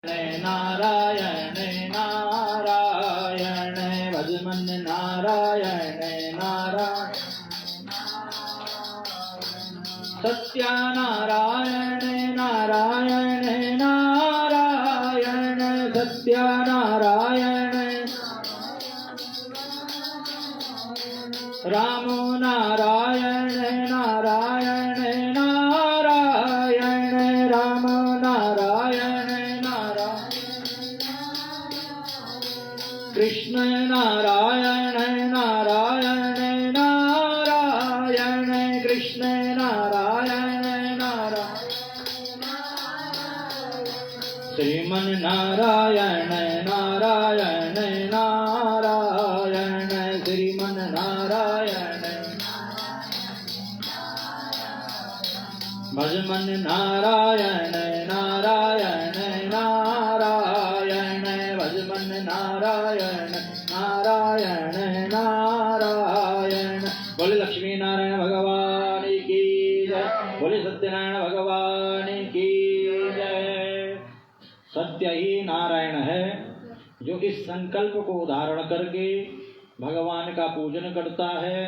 नारायण नारायण भजमन नारायण नारायण सत्यानारायण नारायण नारायण सत्यानारायण राम नारायण नारायण नारायण राम नारायण कृष्ण नारायण नारायण नारायण कृष्ण नारायण नारायण श्रीमन नारायण नारायण नारायण श्रीमन नारायण भजमन नारायण नारायण नारायण भजमन नारायण नारायण नारायण। बोले लक्ष्मी नारायण भगवान की जय, बोले सत्यनारायण भगवान की जय। सत्य ही नारायण है जो इस संकल्प को धारण करके भगवान का पूजन करता है,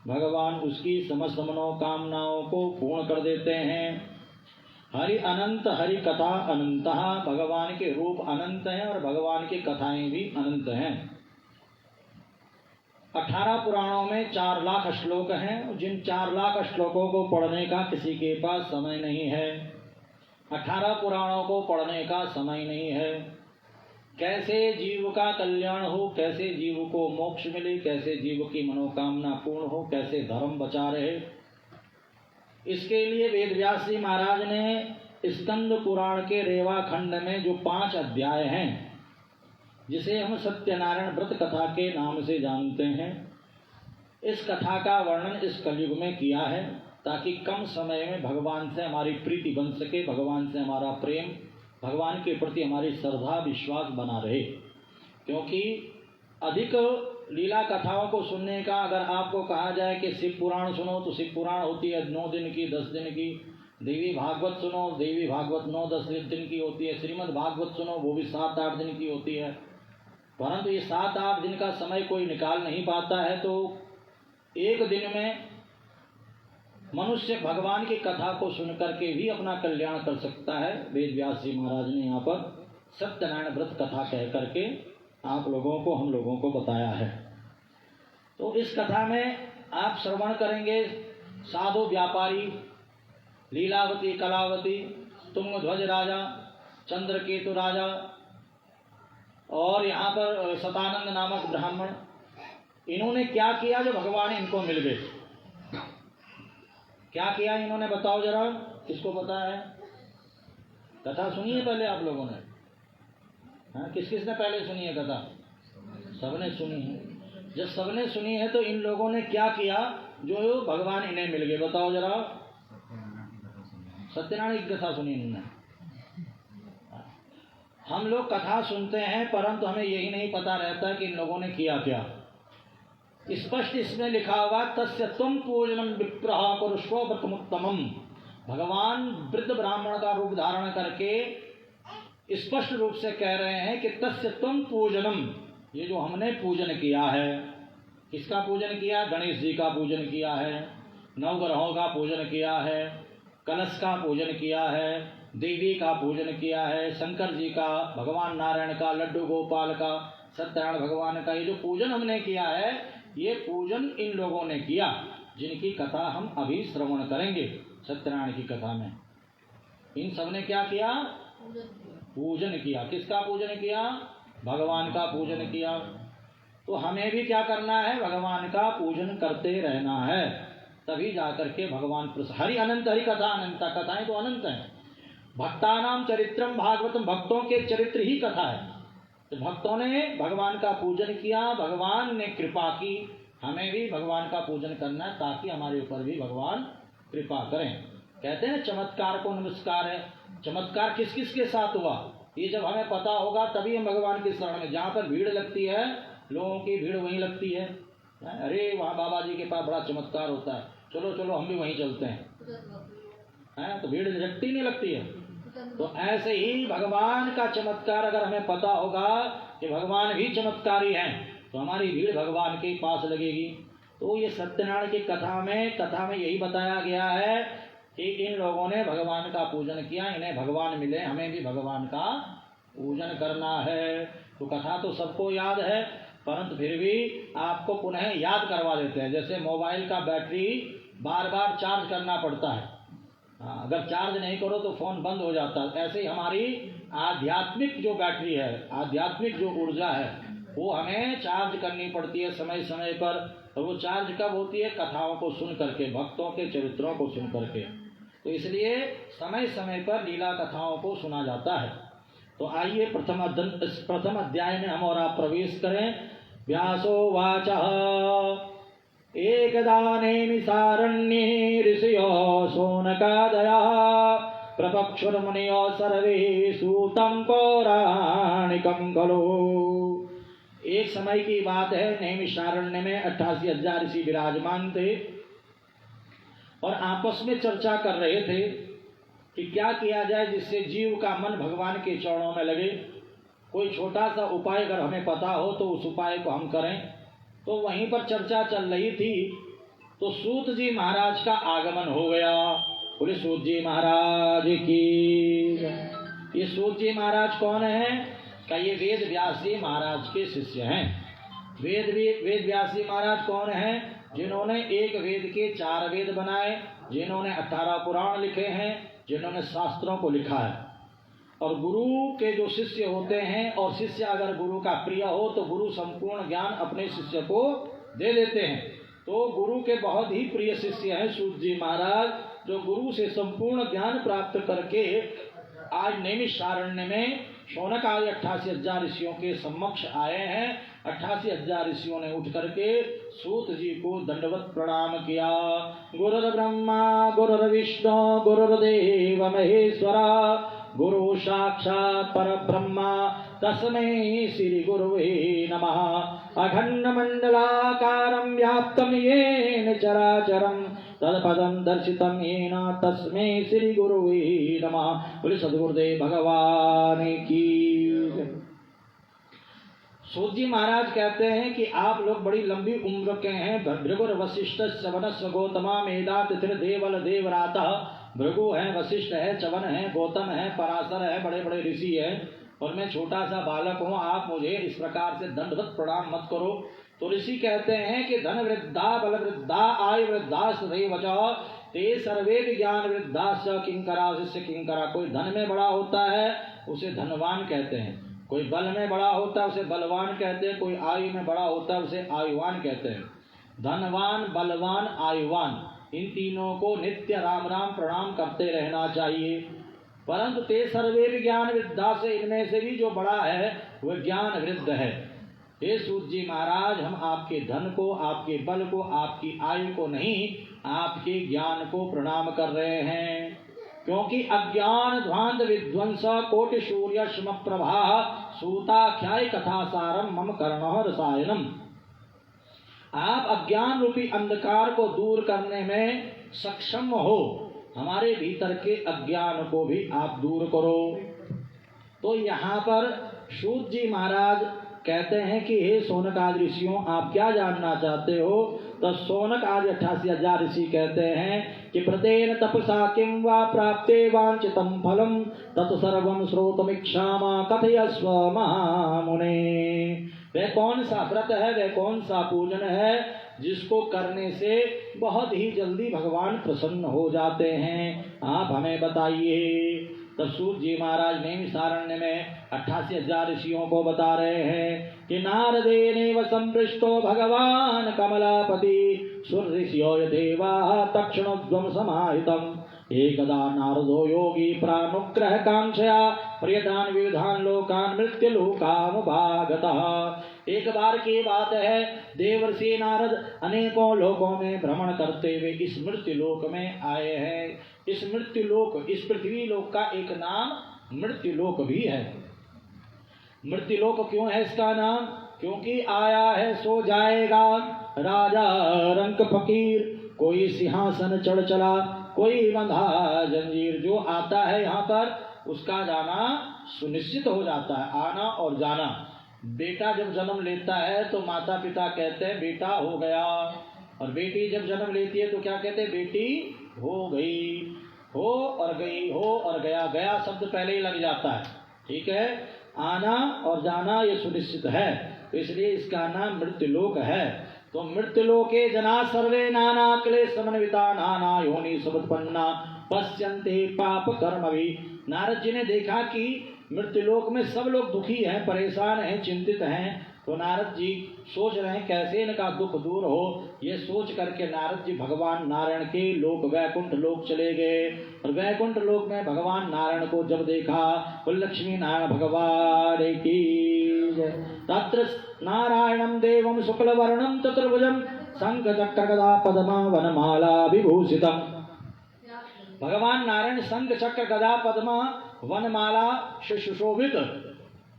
भगवान उसकी समस्त मनोकामनाओं को पूर्ण कर देते हैं। हरि अनंत, हरि कथा अनंत, भगवान के रूप अनंत हैं और भगवान की कथाएं भी अनंत हैं। 18 पुराणों में 4 लाख श्लोक हैं। जिन 4 लाख श्लोकों को पढ़ने का किसी के पास समय नहीं है, 18 पुराणों को पढ़ने का समय नहीं है। कैसे जीव का कल्याण हो, कैसे जीव को मोक्ष मिले, कैसे जीव की मनोकामना पूर्ण हो, कैसे धर्म बचा रहे, इसके लिए वेद व्यास जी महाराज ने स्कंद पुराण के रेवा खंड में जो 5 अध्याय हैं, जिसे हम सत्यनारायण व्रत कथा के नाम से जानते हैं, इस कथा का वर्णन इस कलयुग में किया है ताकि कम समय में भगवान से हमारी प्रीति बन सके, भगवान से हमारा प्रेम, भगवान के प्रति हमारी श्रद्धा विश्वास बना रहे। क्योंकि अधिक लीला कथाओं को सुनने का अगर आपको कहा जाए कि शिव पुराण सुनो तो शिव पुराण होती है 9 दिन की, 10 दिन की। देवी भागवत सुनो, देवी भागवत 9-10 दिन की होती है। श्रीमद् भागवत सुनो, वो भी 7-8 दिन की होती है। परंतु ये 7-8 दिन का समय कोई निकाल नहीं पाता है, तो एक दिन में मनुष्य भगवान की कथा को सुन करके भी अपना कल्याण कर सकता है। वेद व्यास जी महाराज ने यहाँ पर सत्यनारायण व्रत कथा कह करके आप लोगों को, हम लोगों को बताया है। तो इस कथा में आप श्रवण करेंगे साधु व्यापारी, लीलावती कलावती, तुंगध्वज राजा, चंद्रकेतु राजा और यहाँ पर सतानंद नामक ब्राह्मण, इन्होंने क्या किया जो भगवान इनको मिल गए। क्या किया इन्होंने, बताओ जरा, किसको पता है? कथा सुनी है पहले आप लोगों ने? हाँ, किस किस ने पहले सुनी है कथा? सबने सुनी है। जब सबने सुनी है तो इन लोगों ने क्या किया जो भगवान इन्हें मिल गए, बताओ जरा। सत्यनारायण की कथा सुनी इन्होंने। हम लोग कथा सुनते हैं परंतु हमें यही नहीं पता रहता कि इन लोगों ने किया क्या। स्पष्ट इसमें लिखा हुआ तस्य तुम पूजनम विप्रह कुरुष्व व्रतमुत्तमम। भगवान वृद्ध ब्राह्मण का रूप धारण करके स्पष्ट रूप से कह रहे हैं कि तस्य तुम पूजनम, ये जो हमने पूजन किया है, किसका पूजन किया? गणेश जी का पूजन किया है, नवग्रहों का पूजन किया है, कलश का पूजन किया है, देवी का पूजन किया है, शंकर जी का, भगवान नारायण का, लड्डू गोपाल का, सत्यनारायण भगवान का, ये जो पूजन हमने किया है, ये पूजन इन लोगों ने किया जिनकी कथा हम अभी श्रवण करेंगे। सत्यनारायण की कथा में इन सब ने क्या किया? पूजन किया। किसका पूजन किया? भगवान का पूजन किया। तो हमें भी क्या करना है? भगवान का पूजन करते रहना है, तभी जाकर के भगवान हरि अनंत, हरि कथा अनंत, कथाएं तो अनंत हैं। भक्तानाम चरित्रम भागवतम, भक्तों के चरित्र ही कथा है। तो भक्तों ने भगवान का पूजन किया, भगवान ने कृपा की, हमें भी भगवान का पूजन करना है ताकि हमारे ऊपर भी भगवान कृपा करें। कहते हैं चमत्कार को नमस्कार है। चमत्कार किस किस के साथ हुआ, ये जब हमें पता होगा तभी हम भगवान की शरण में। जहाँ पर भीड़ लगती है, लोगों की भीड़ वहीं लगती है। अरे वहाँ बाबा जी के पास बड़ा चमत्कार होता है, चलो चलो हम भी वहीं चलते हैं। तो भीड़ झटती नहीं लगती है। तो ऐसे ही भगवान का चमत्कार अगर हमें पता होगा कि भगवान भी चमत्कारी हैं, तो हमारी भीड़ भगवान के पास लगेगी। तो ये सत्यनारायण की कथा में यही बताया गया है कि इन लोगों ने भगवान का पूजन किया, इन्हें भगवान मिले, हमें भी भगवान का पूजन करना है। तो कथा तो सबको याद है, परंतु फिर भी आपको पुनः याद करवा देते हैं। जैसे मोबाइल का बैटरी बार बार चार्ज करना पड़ता है, अगर चार्ज नहीं करो तो फोन बंद हो जाता है। ऐसे ही हमारी आध्यात्मिक जो बैटरी है, आध्यात्मिक जो ऊर्जा है, वो हमें चार्ज करनी पड़ती है समय समय पर। और वो चार्ज कब होती है? कथाओं को सुन करके, भक्तों के चरित्रों को सुन करके। तो इसलिए समय समय पर लीला कथाओं को सुना जाता है। तो आइए प्रथम अध्याय में हम और आप प्रवेश करें। व्यासो वाचः एकदा नैमिषारण्ये ऋषयो शौनकादयः प्रपक्षुर्मुनयो सर्वे सूतं पौराणिकं खलु। एक समय की बात है, नैमिषारण्य में 88,000 ऋषि विराजमान थे और आपस में चर्चा कर रहे थे कि क्या किया जाए जिससे जीव का मन भगवान के चरणों में लगे। कोई छोटा सा उपाय अगर हमें पता हो तो उस उपाय को हम करें। तो वहीं पर चर्चा चल रही थी तो सूत जी महाराज का आगमन हो गया। बोले सूत जी महाराज की। ये सूत जी महाराज कौन है? का ये वेद व्यास जी महाराज के शिष्य हैं। वेद व्यास जी महाराज कौन हैं? जिन्होंने एक वेद के 4 वेद बनाए, जिन्होंने 18 पुराण लिखे हैं, जिन्होंने शास्त्रों को लिखा है। और गुरु के जो शिष्य होते हैं, और शिष्य अगर गुरु का प्रिय हो तो गुरु संपूर्ण ज्ञान अपने शिष्य को दे देते हैं। तो गुरु के बहुत ही प्रिय शिष्य हैं सूत जी महाराज, जो गुरु से संपूर्ण ज्ञान प्राप्त करके आज नैमिषारण्य में शौनक आदि 88,000 ऋषियों के समक्ष आए हैं। 88,000 ऋषियों ने उठ करके सूत जी को दंडवत प्रणाम किया। गुरुर् ब्रह्मा गुरुर्विष्णु गुरुर्देव महेश्वरा गुरु साक्षात् परब्रह्मा तस्मै श्री गुरुवे नमः। अखंड मंडलाकारं व्याप्तं येन चराचरं तत्पदं दर्शितं येन तस्मै श्री गुरुवे नमः। बोले सद्गुरुदेव भगवान की। सूत जी महाराज कहते हैं कि आप लोग बड़ी लंबी उम्र के हैं। भृगुर वशिष्ठ च्यवनस्व गौतमा मेधा तिथिर देवल देवरातः। भृगु है, वशिष्ठ है, च्यवन है, गौतम है, पराशर है, बड़े बड़े ऋषि हैं और मैं छोटा सा बालक हूँ। आप मुझे इस प्रकार से दंडवत प्रणाम मत करो। तो ऋषि कहते हैं कि धन वृद्धा बल वृद्धा आयु वृद्धा वचः ते सर्वे ज्ञान वृद्धा किंकरा शिष्य किंकरा। कोई धन में बड़ा होता है उसे धनवान कहते हैं, कोई बल में बड़ा होता है उसे बलवान कहते हैं, कोई आयु में बड़ा होता है उसे आयुवान कहते हैं। धनवान, बलवान, आयुवान, इन तीनों को नित्य राम राम प्रणाम करते रहना चाहिए। परंतु ते सर्वे ज्ञान वृद्धा से, इनमें से भी जो बड़ा है वह ज्ञान वृद्ध है। हे सूत जी महाराज, हम आपके धन को, आपके बल को, आपकी आयु को नहीं, आपके ज्ञान को प्रणाम कर रहे हैं। क्योंकि अज्ञान ध्वांत विध्वंस कोटि सूर्य स्म प्रभा सूताख्याय कथा सारम मम कर्ण रसायनम। आप अज्ञान रूपी अंधकार को दूर करने में सक्षम हो, हमारे भीतर के अज्ञान को भी आप दूर करो। तो यहाँ पर सूत जी महाराज कहते हैं कि हे शौनक आदि ऋषियों, आप क्या जानना चाहते हो? तो शौनक आदि 88,000 ऋषि कहते हैं कि प्रतेन तपसा किं वा प्राप्ते वांछितं फलम तत्सर्वं श्रोतुमिच्छामः कथयस्व महामुने। वह कौन सा व्रत है, वह कौन सा पूजन है जिसको करने से बहुत ही जल्दी भगवान प्रसन्न हो जाते हैं? आप हमें बताइए। तब सूत जी महाराज नैमिषारण्य में 88,000 ऋषियों को बता रहे हैं कि नारदेनैव संपृष्टो भगवान कमलापति सुरऋषियो देवा तक्षणोद्वम समाहितम्। एकदा नारदो योगी प्रानुग्रह कांक्षया प्रियदान विविधान लोकान मृत्यु लोकामुपागतः। एक बार की बात है, देवर्षि नारद अनेकों लोकों में भ्रमण करते हुए इस मृत्यु लोक में आए हैं। इस मृत्यु लोक, इस पृथ्वी लोक का एक नाम मृत्यु लोक भी है। मृत्यु लोक क्यों है इसका नाम? क्योंकि आया है सो जाएगा। राजा रंक फकीर, कोई सिंहासन चढ़ चला, कोई बंधा जंजीर, जो आता है यहाँ पर उसका जाना सुनिश्चित हो जाता है। आना और जाना। बेटा जब जन्म लेता है तो माता पिता कहते हैं बेटा हो गया, और बेटी जब जन्म लेती है तो क्या कहते हैं बेटी हो गई। हो और गई, हो और गया, गया शब्द पहले ही लग जाता है। ठीक है, आना और जाना ये सुनिश्चित है, तो इसलिए इसका नाम मृत्युलोक है। तो मृत्युलोके जना सर्वे नाना क्लेश समन्विता नाना योनि समुत्पन्ना पश्यन्ते पाप कर्म भी। नारद जी ने देखा कि मृत्युलोक में सब लोग दुखी हैं, परेशान हैं, चिंतित हैं। तो नारद जी सोच रहे हैं कैसे इनका दुख दूर हो। ये सोच करके नारद जी भगवान नारायण के लोक वैकुंठ लोक चले गए। और वैकुंठ लोक में भगवान नारायण को जब देखा, तो लक्ष्मी नारायण भगवान की जय। तत्र नारायणं देवं शुक्लवर्णं चतुर्भुजं शंखचक्र गदा पद्मा वनमाला विभूषितम्। भगवान नारायण शंख चक्र गदा पद्मा वनमाला से सुशोभित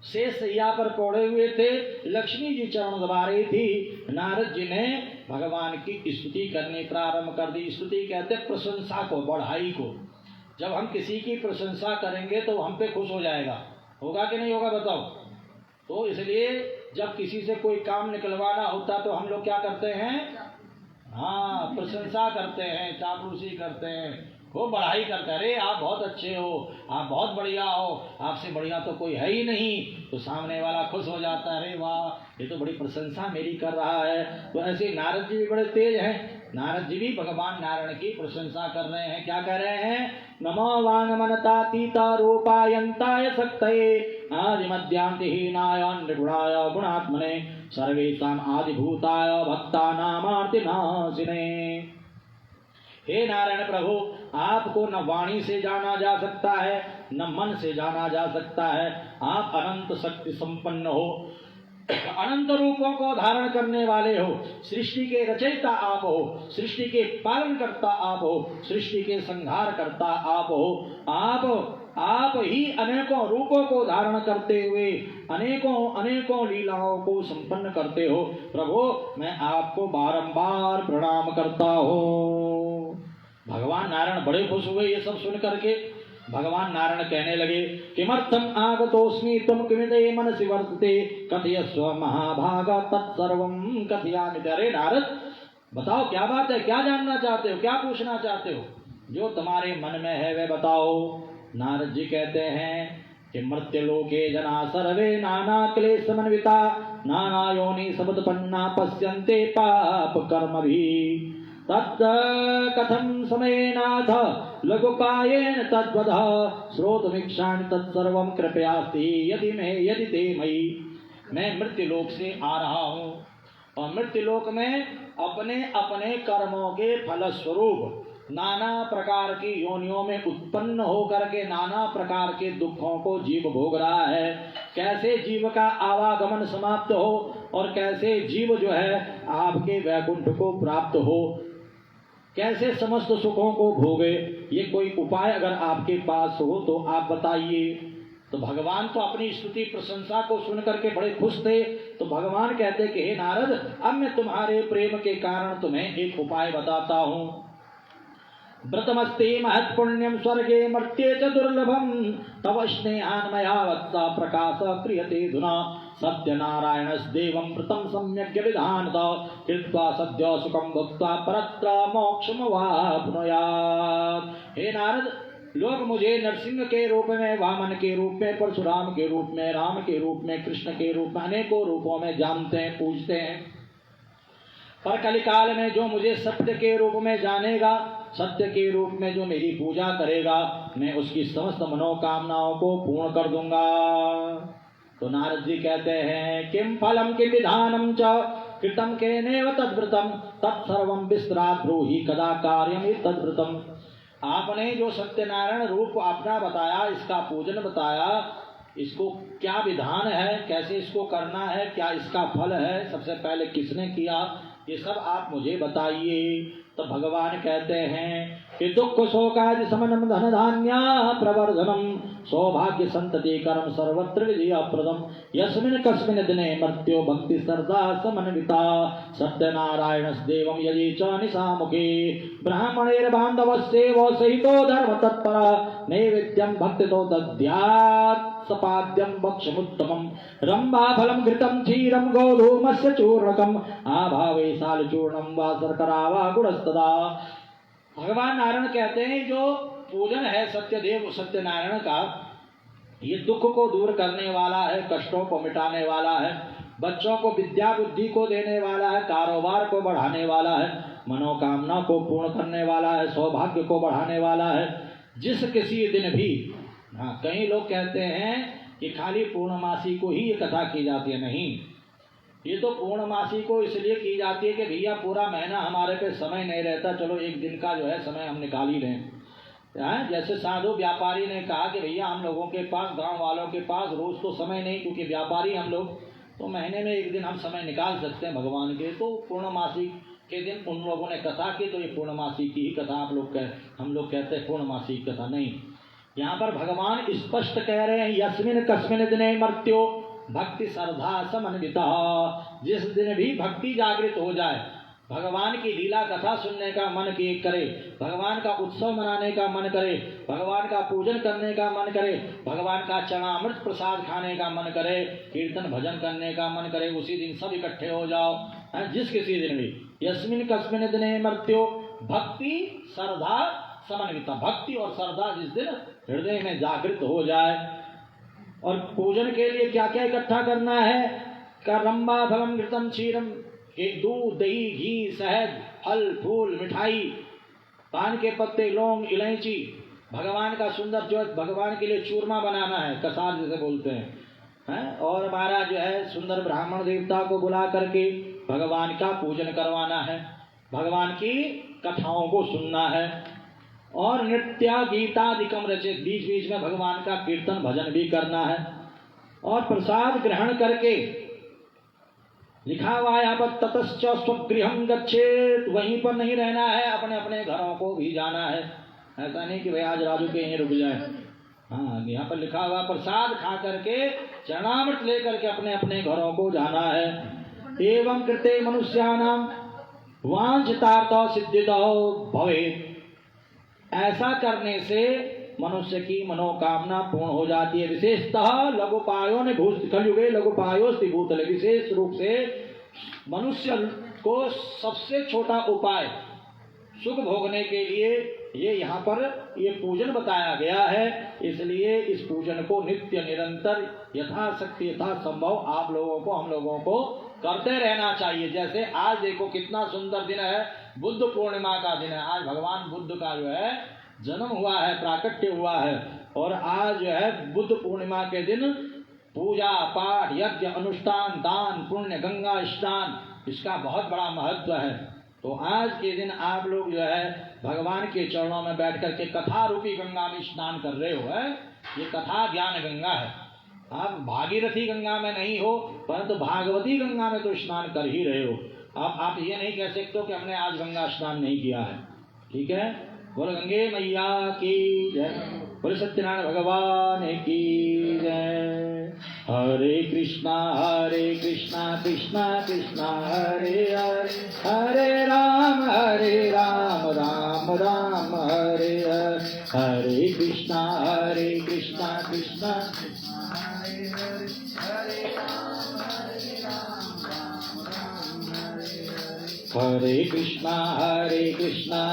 शेष सैया पर पौड़े हुए थे। लक्ष्मी जी चरण दबा रही थी। नारद जी ने भगवान की स्तुति करनी प्रारंभ कर दी। स्तुति कहते प्रशंसा को, बढ़ाई को। जब हम किसी की प्रशंसा करेंगे तो हम पे खुश हो जाएगा, होगा कि नहीं होगा बताओ। तो इसलिए जब किसी से कोई काम निकलवाना होता तो हम लोग क्या करते हैं, हाँ प्रशंसा करते हैं, चापलूसी करते हैं, वो बढ़ाई करते हैं। अरे आप बहुत अच्छे हो, आप बहुत बढ़िया हो, आपसे बढ़िया तो कोई है ही नहीं। तो सामने वाला खुश हो जाता है, अरे वाह ये तो बड़ी प्रशंसा मेरी कर रहा है। तो ऐसे नारद जी भी बड़े तेज हैं। नारद जी भी भगवान नारायण की प्रशंसा कर रहे हैं। क्या कह रहे हैं, नमो वांगमनतातीता रूपायंताय शक्तये आदिमध्यांतिहीनाय निर्गुणाय गुणात्मने सर्वेषां आदिभूताय भक्तानामार्तिनाशिने। हे नारायण प्रभु, आपको न वाणी से जाना जा सकता है, न मन से जाना जा सकता है। आप अनंत शक्ति संपन्न हो, अनंत रूपों को धारण करने वाले हो। सृष्टि के रचयिता आप हो, सृष्टि के पालन करता आप हो, सृष्टि के संहार करता आप हो। आप ही अनेकों रूपों को धारण करते हुए अनेकों लीलाओं को संपन्न करते हो। प्रभु मैं आपको बारंबार प्रणाम करता हूँ। भगवान नारायण बड़े खुश हुए ये सब सुन करके। भगवान नारायण कहने लगे, किमर्थम आगतोस्मि तुम किमिते मनसि वर्तते कथयस्व महाभाग तत्सर्वं कथयामि। अरे नारद बताओ क्या बात है, क्या जानना चाहते हो, क्या पूछना चाहते हो, जो तुम्हारे मन में है वह बताओ। नारद जी कहते हैं कि मर्त्यलोके जना सर्वे नाना क्लेश समन्विता नाना योनि समुत्पन्ना पश्यन्ते पाप कर्म भी तत् कथं समयेनाथ लघुकायेन तद्वदः श्रोतुमिच्छामि तत्सर्वं कृपयास्ति यदि ते मयि। मैं मृत्युलोक से आ रहा हूँ और मृत्युलोक में अपने अपने कर्मों के फलस्वरूप नाना प्रकार की योनियों में उत्पन्न होकर के नाना प्रकार के दुखों को जीव भोग रहा है। कैसे जीव का आवागमन समाप्त हो और कैसे जीव जो है आपके वैकुंठ को प्राप्त हो, कैसे समस्त सुखों को भोगे, ये कोई उपाय अगर आपके पास हो तो आप बताइए। तो भगवान तो अपनी स्तुति प्रशंसा को सुन करके बड़े खुश थे। तो भगवान कहते कि हे नारद, अब मैं तुम्हारे प्रेम के कारण तुम्हें एक उपाय बताता हूँ। व्रतमस्ते महत्पुण्यम स्वर्गे मर्त्ये च दुर्लभम तव स्नेहान् मया वत्सा प्रकाश क्रियते धुना सत्यनारायणस्देवं व्रतं सम्यग् विधानतः कृत्वा सद्यो सुखं भुक्त्वा परत्र मोक्षमवाप्नुयात्। हे नारद, लोग मुझे नरसिंह के रूप में, वामन के रूप में, परशुराम के रूप में, राम के रूप में, कृष्ण के रूप में, अनेकों रूपों में जानते हैं, पूजते हैं। पर कलिकाल में जो मुझे सत्य के रूप में जानेगा, सत्य के रूप में जो मेरी पूजा करेगा, मैं उसकी समस्त मनोकामनाओं को पूर्ण कर दूंगा। तो नारद जी कहते हैं किम फलम किम विधानम च कृतम केनेव तद्व्रतम तत्सर्वं विस्तरात् ब्रूहि कदा कार्यम तद्व्रतम। आपने जो सत्यनारायण रूप अपना बताया, इसका पूजन बताया, इसको क्या विधान है, कैसे इसको करना है, क्या इसका फल है, सबसे पहले किसने किया, ये सब आप मुझे बताइए। तो भगवान कहते हैं कि दुख शोकादि समनम धन धान्य प्रवर्धनम सौभाग्य संतति कर्म सर्वत्र विजयप्रदम यस्मिन् कस्मिन् दिने मर्त्यो भक्ति श्रद्धा समन्विता सत्यनारायण देवं यदि च निशामुखे ब्राह्मणेर बान्धवस्येव सहितो धर्म तत्पर नैवेद्यं भक्तितो दद्यात् सपाद्यं भक्ष्यमुत्तमं रम्भाफलं घृतं क्षीरं गोधूमस्य चूर्णकम् आभावे शालचूर्णं वा शर्करा वा गुडस्तदा। भगवान नारायण कहते हैं जो पूजन है सत्यदेव सत्यनारायण का, ये दुख को दूर करने वाला है, कष्टों को मिटाने वाला है, बच्चों को विद्या बुद्धि को देने वाला है, कारोबार को बढ़ाने वाला है, मनोकामना को पूर्ण करने वाला है, सौभाग्य को बढ़ाने वाला है। जिस किसी दिन भी, हाँ कई लोग कहते हैं कि खाली पूर्णमासी को ही ये कथा की जाती है, नहीं, ये तो पूर्णमासी को इसलिए की जाती है कि भैया पूरा महीना हमारे पे समय नहीं रहता, चलो एक दिन का जो है समय हम निकाल ही लें। जैसे साधु व्यापारी ने कहा कि भैया हम लोगों के पास, गांव वालों के पास रोज तो समय नहीं, क्योंकि व्यापारी हम लोग, तो महीने में एक दिन हम समय निकाल सकते हैं भगवान के। तो पूर्णमासी के दिन उन लोगों ने कथा की, तो ये पूर्णमासी की ही कथा हम लोग कहते हैं पूर्णमासी की कथा नहीं। यहाँ पर भगवान स्पष्ट कह रहे हैं यस्मिन् कस्मिन् दिने मर्त्यो भक्ति श्रद्धा समन्विता, जिस दिन भी भक्ति जागृत हो जाए, भगवान की लीला कथा सुनने का मन करे, भगवान का उत्सव मनाने का मन करे, भगवान का पूजन करने का मन करे, भगवान का चरणामृत प्रसाद खाने का मन करे, कीर्तन भजन करने का मन करे, उसी दिन सब इकट्ठे हो जाओ। जिस किसी दिन भी यस्मिन् कस्मिन् दिने मर्त्यो भक्ति श्रद्धा समन्विता, भक्ति और श्रद्धा जिस दिन हृदय में जागृत हो जाए। और पूजन के लिए क्या क्या इकट्ठा करना है? रंबा फलम घृतम क्षीरम, दूध दही घी शहद फल फूल मिठाई, पान के पत्ते लौंग इलायची, भगवान का सुंदर जो भगवान के लिए चूरमा बनाना है, कसार जिसे बोलते हैं, और हमारा जो है सुंदर ब्राह्मण देवता को बुला करके भगवान का पूजन करवाना है, भगवान की कथाओं को सुनना है, और नृत्य गीतादिकम रचित, बीच बीच में भगवान का कीर्तन भजन भी करना है। और प्रसाद ग्रहण करके लिखा हुआ है पर ततश्च स्वगृहं गच्छेत, वहीं पर नहीं रहना है, अपने अपने घरों को भी जाना है। ऐसा नहीं कि भाई आज राजू के यहीं रुक जाए, हाँ यहाँ पर लिखा हुआ प्रसाद खा करके चरणामृत लेकर के अपने अपने घरों को जाना है। एवं कृते मनुष्याणाम वांछितार्थ सिद्धितो भवेत्, ऐसा करने से मनुष्य की मनोकामना पूर्ण हो जाती है। विशेषतः लघुपायों ने कलयुगे लघुपायोस्ति भूतले, विशेष रूप से मनुष्य को सबसे छोटा उपाय सुख भोगने के लिए ये यहाँ पर ये पूजन बताया गया है। इसलिए इस पूजन को नित्य निरंतर यथाशक्ति यथासंभव आप लोगों को, हम लोगों को करते रहना चाहिए। जैसे आज देखो कितना सुंदर दिन है, बुद्ध पूर्णिमा का दिन है। आज भगवान बुद्ध का जो है जन्म हुआ है, प्राकट्य हुआ है, और आज जो है बुद्ध पूर्णिमा के दिन पूजा पाठ यज्ञ अनुष्ठान दान पुण्य गंगा स्नान, इसका बहुत बड़ा महत्व है। तो आज के दिन आप लोग जो है भगवान के चरणों में बैठ कर के कथा रूपी गंगा में स्नान कर रहे हो, है ये कथा ज्ञान गंगा है। आप भागीरथी गंगा में नहीं हो, परंतु भागवती गंगा में तो स्नान कर ही रहे हो। अब आप ये नहीं कह सकते हो कि हमने आज गंगा स्नान नहीं किया है। ठीक है, बोलो गंगे मैया की जय, बोलो सत्यनारायण भगवान की जय। हरे कृष्णा कृष्णा कृष्णा हरे हरे, हरे राम राम राम हरे हरे, हरे कृष्णा कृष्णा कृष्णा हरे हरे, हरे राम राम हरे हरे, हरे कृष्णा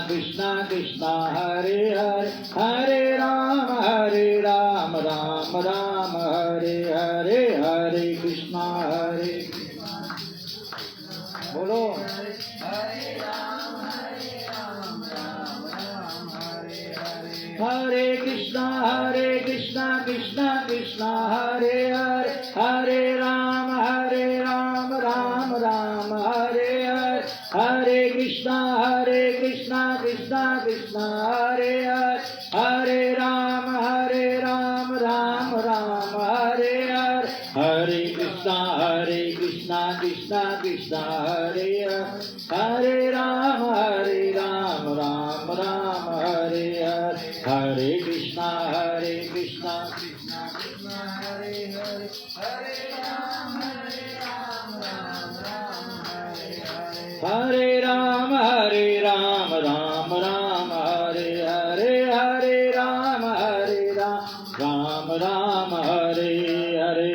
कृष्णा कृष्णा हरे हरे, हरे राम राम हरे हरे, हरे कृष्णा बोलो हरे राम राम हरे हरे, हरे कृष्णा कृष्णा कृष्णा हरे हरे, हरे राम राम राम हरे हरे, हरे कृष्णा कृष्णा कृष्णा हरे हरे, हरे राम राम राम हरे हरे, हरे कृष्णा कृष्णा कृष्णा हरे हरे, हरे राम राम राम हरे हरे राम राम राम हरे हरे, हरे राम राम राम हरे हरे।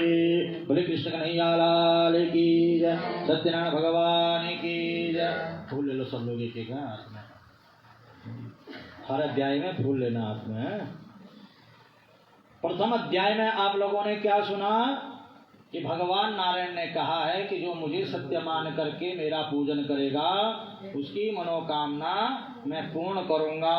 बोले कृष्ण कन्हैया लाल की जय, सत्यनारायण भगवान की जय। फूल ले लो सब लोग एक एक हाथ में, हर अध्याय में फूल लेना हाथ में। प्रथम अध्याय में आप लोगों ने क्या सुना कि भगवान नारायण ने कहा है कि जो मुझे सत्य मान करके मेरा पूजन करेगा उसकी मनोकामना मैं पूर्ण करूंगा।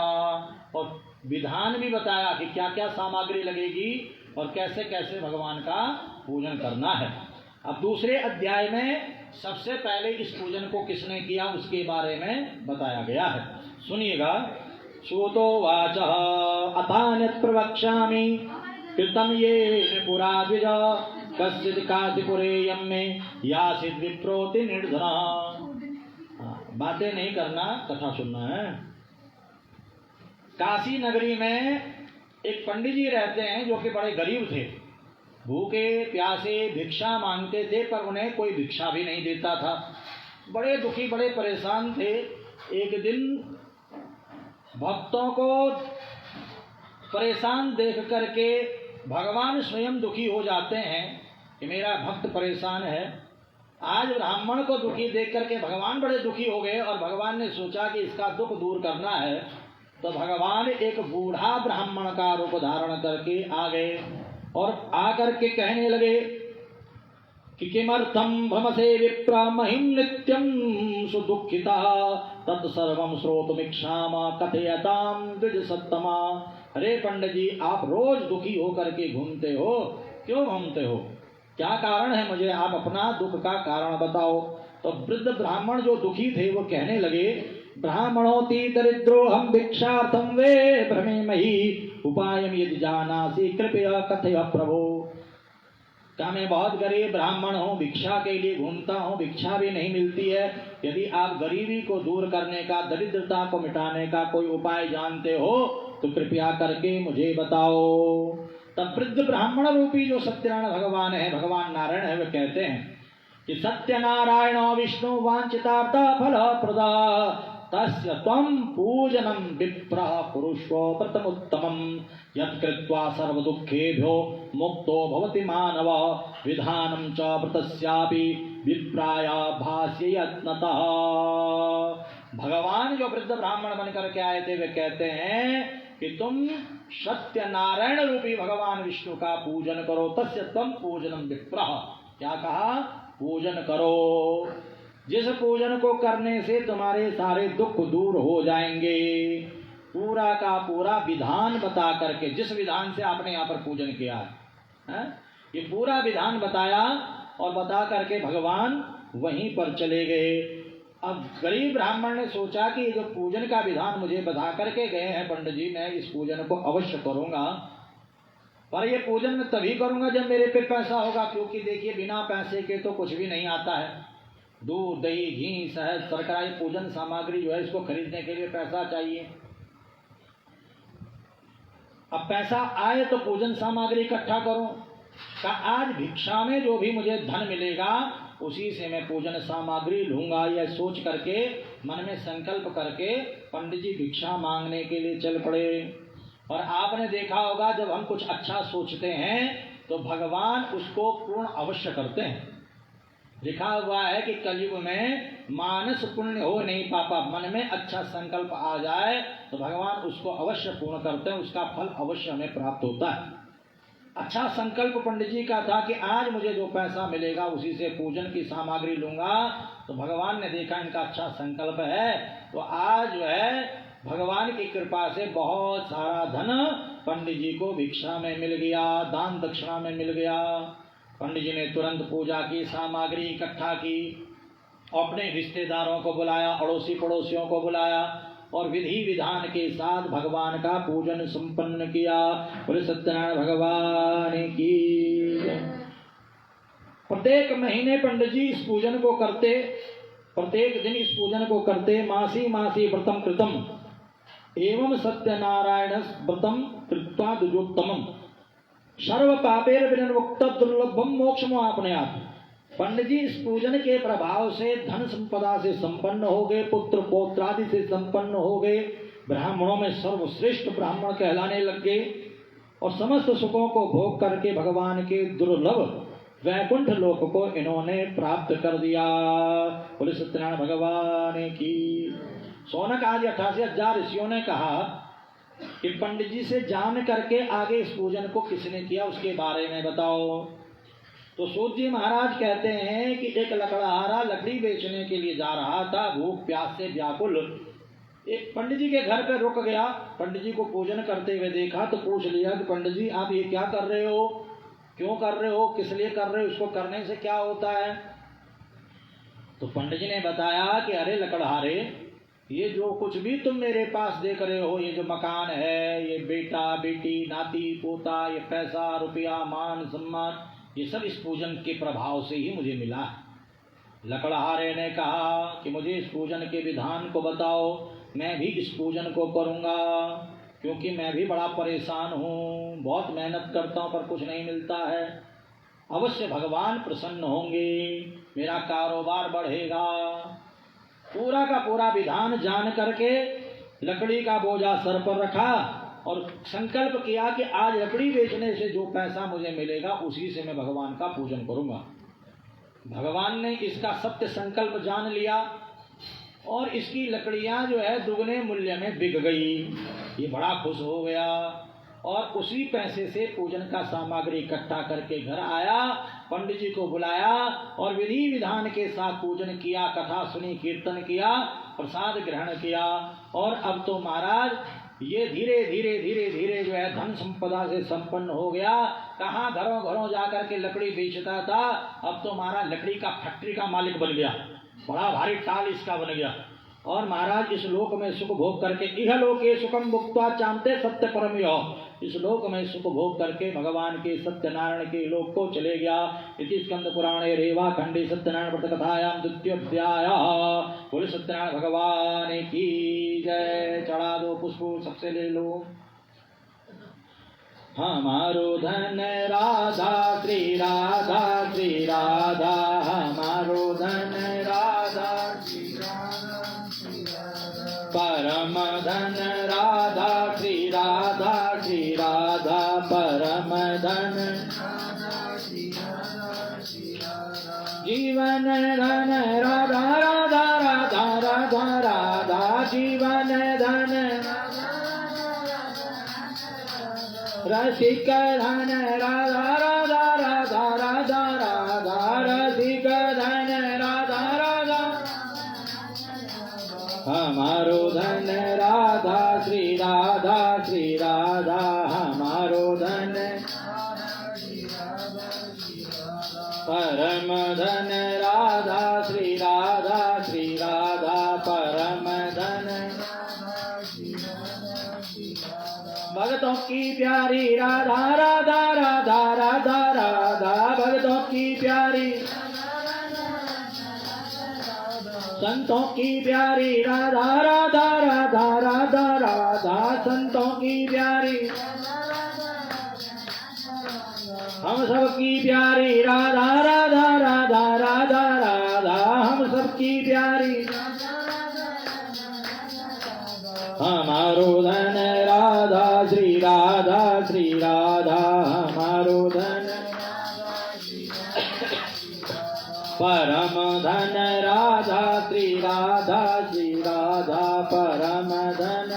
और विधान भी बताया कि क्या क्या सामग्री लगेगी और कैसे कैसे भगवान का पूजन करना है। अब दूसरे अध्याय में सबसे पहले इस पूजन को किसने किया उसके बारे में बताया गया है, सुनिएगा। सूतो वाच अथान्यत् प्रवक्ष्यामि कृतं येन पुरा द्विज कश्चित् काशीपुरेयं मे यासीत् विप्रोति निर्धना। बातें नहीं करना, कथा सुनना है। काशी नगरी में एक पंडित जी रहते हैं जो कि बड़े गरीब थे, भूखे प्यासे भिक्षा मांगते थे पर उन्हें कोई भिक्षा भी नहीं देता था। बड़े दुखी बड़े परेशान थे। एक दिन भक्तों को परेशान देख करके भगवान स्वयं दुखी हो जाते हैं कि मेरा भक्त परेशान है। आज ब्राह्मण को दुखी देख करके भगवान बड़े दुखी हो गए और भगवान ने सोचा कि इसका दुख दूर करना है, तो भगवान एक बूढ़ा ब्राह्मण का रूप धारण करके आ गए और आकर के कहने लगे कि किमर्थम भमसे विप्र महिम नित्यम सुदुखिता तत्सर्वं श्रोतुमिच्छामि कथयतां द्विज सत्तमा। अरे पंडित जी, आप रोज दुखी होकर के घूमते हो, क्यों घूमते हो, क्या कारण है, मुझे आप अपना दुख का कारण बताओ। तो वृद्ध ब्राह्मण जो दुखी थे वो कहने लगे ब्राह्मणोति दरिद्रो हम भिक्षार्थम वे भ्रमे मही उपायम यदि जानासि कृपया कथय प्रभो। क्या मैं बहुत गरीब ब्राह्मण हूँ, भिक्षा के लिए घूमता हूँ, भिक्षा भी नहीं मिलती है। यदि आप गरीबी को दूर करने का, दरिद्रता को मिटाने का कोई उपाय जानते हो तो कृपया करके मुझे बताओ। तब वृद्ध ब्राह्मण रूपी जो सत्यनारायण भगवान है, भगवान नारायण है, वे कहते हैं कि सत्यनारायण विष्णु वांछितार्थ फल प्रदा तस्य त्वं पूजनं विप्रः पुरुषो प्रथमोत्तमं यत्कृत्वा सर्वदुःखेभ्यो मुक्तो भवति मानव विधानं च व्रतस्यापि विप्राय भास्य यत्नतः। भगवान जो वृद्ध ब्राह्मण बनकर के आए थे वे कहते हैं कि तुम सत्यनारायण रूपी भगवान विष्णु का पूजन करो। तस्य त्वं पूजनं विप्रः, क्या कहा, पूजन करो, जिस पूजन को करने से तुम्हारे सारे दुख दूर हो जाएंगे। पूरा का पूरा विधान बता करके, जिस विधान से आपने यहाँ पर पूजन किया है, ये पूरा विधान बताया और बता करके भगवान वहीं पर चले गए। अब गरीब ब्राह्मण ने सोचा कि जो पूजन का विधान मुझे बता करके गए हैं पंडित जी, मैं इस पूजन को अवश्य करूंगा, पर ये पूजन मैं तभी करूंगा जब मेरे पे पैसा होगा, क्योंकि देखिए बिना पैसे के तो कुछ भी नहीं आता है। दूध दही घी शहद सरकारी पूजन सामग्री जो है इसको खरीदने के लिए पैसा चाहिए। अब पैसा आए तो पूजन सामग्री इकट्ठा करो। का आज भिक्षा में जो भी मुझे धन मिलेगा उसी से मैं पूजन सामग्री लूंगा, यह सोच करके मन में संकल्प करके पंडित जी भिक्षा मांगने के लिए चल पड़े। और आपने देखा होगा जब हम कुछ अच्छा सोचते हैं तो भगवान उसको पूर्ण अवश्य करते हैं। लिखा हुआ है कि कलयुग में मानस पुण्य हो नहीं पापा, मन में अच्छा संकल्प आ जाए तो भगवान उसको अवश्य पूर्ण करते हैं, उसका फल अवश्य हमें प्राप्त होता है। अच्छा संकल्प पंडित जी का था कि आज मुझे जो पैसा मिलेगा उसी से पूजन की सामग्री लूंगा। तो भगवान ने देखा इनका अच्छा संकल्प है, तो आज जो है भगवान की कृपा से बहुत सारा धन पंडित जी को भिक्षा में मिल गया, दान दक्षिणा में मिल गया। पंडित जी ने तुरंत पूजा की सामग्री इकट्ठा की, अपने रिश्तेदारों को बुलाया, अड़ोसी पड़ोसियों को बुलाया और विधि विधान के साथ भगवान का पूजन संपन्न किया। बोले सत्यनारायण भगवान की। प्रत्येक महीने पंडित जी इस पूजन को करते, प्रत्येक दिन इस पूजन को करते। मासी मासी व्रतम कृतम एवं सत्यनारायण व्रतम कृत्वा द्विजोत्तमम। सर्व पापेर विनिर्मुक्त दुर्लभम मोक्षम आपने आप। पंडित जी इस पूजन के प्रभाव से धन संपदा से संपन्न हो गए, पुत्र पौत्रादि से संपन्न हो गए, ब्राह्मणों में सर्वश्रेष्ठ ब्राह्मण कहलाने लग गए और समस्त सुखों को भोग करके भगवान के दुर्लभ वैकुंठ लोक को इन्होंने प्राप्त कर दिया। बोले सत्यनारायण भगवान की। शौनक आदि 88,000 ऋषियों ने कहा कि पंडित जी से जान करके आगे इस पूजन को किसने किया उसके बारे में बताओ। तो सूत जी महाराज कहते हैं कि एक लकड़हारा लकड़ी बेचने के लिए जा रहा था, भूख प्यास से व्याकुल, एक पंडित जी के घर पे रुक गया। पंडित जी को पूजन करते हुए देखा तो पूछ लिया कि पंडित जी आप ये क्या कर रहे हो, क्यों कर रहे हो, किस लिए कर रहे हो, इसको करने से क्या होता है। तो पंडित जी ने बताया कि अरे लकड़हारे, ये जो कुछ भी तुम मेरे पास देख रहे हो, ये जो मकान है, ये बेटा बेटी नाती पोता, ये पैसा रुपया मान सम्मान, ये सब इस पूजन के प्रभाव से ही मुझे मिला है। लकड़हारे ने कहा कि मुझे इस पूजन के विधान को बताओ, मैं भी इस पूजन को करूँगा, क्योंकि मैं भी बड़ा परेशान हूँ, बहुत मेहनत करता हूँ पर कुछ नहीं मिलता है। अवश्य भगवान प्रसन्न होंगे, मेरा कारोबार बढ़ेगा। पूरा का पूरा विधान जान करके लकड़ी का बोझा सर पर रखा और संकल्प किया कि आज लकड़ी बेचने से जो पैसा मुझे मिलेगा उसी से मैं भगवान का पूजन करूँगा। भगवान ने इसका सत्य संकल्प जान लिया और इसकी लकड़ियां जो है दुगने मूल्य में बिक गई। ये बड़ा खुश हो गया और उसी पैसे से पूजन का सामग्री इकट्ठा करके घर आया, पंडित जी को बुलाया और विधि विधान के साथ पूजन किया, कथा सुनी, कीर्तन किया, प्रसाद ग्रहण किया। और अब तो महाराज ये धीरे धीरे धीरे धीरे जो है धन संपदा से संपन्न हो गया। कहाँ घरों घरों जाकर के लकड़ी बेचता था, अब तो महाराज लकड़ी का फैक्ट्री का मालिक बन गया, बड़ा भारी टाल इसका बन गया। और महाराज इस लोक में सुख भोग करके इह लोके सुखम भुक्त्वा चान्ते सत्य परम यो, इस लोक में सुख भोग करके भगवान के सत्यनारायण के लोक को चले गया। इति स्कंद पुराणे रेवा खंडे सत्यनारायण व्रत कथायाम द्वितीयोऽध्याय। बोले सत्यनारायण भगवान की जय। चढ़ा दो पुष्प सबसे ले लो। हमारो धन राधा श्री राधा श्री राधा, हमारो धन राधा श्री राधा श्री राधा, परम धन राधा श्री राधा श्री राधा, परम धन राधा श्री राधा श्री राधा, जीवन धन राधा राधा राधा राधा राधा, जीवन धन रसिक धन राधा राधा राधा राधा राधा, रसिक धन राधा राधा, हमारो धन राधा श्री राधा श्री राधा, हमारो धन परम धन राधा श्री राधा श्री राधा, परम धन भक्तों की प्यारी राधा राधा राधा राधा राधा, भक्तों की प्यारी संतों की प्यारी राधा राधा राधा राधा राधा, संतों की प्यारी हम सबकी प्यारी राधा राधा राधा राधा राधा, हम सबकी प्यारी हमारो धन राधा श्री राधा श्री राधा, हमारो धन परम धन राधा श्री राधा श्री राधा, परम धन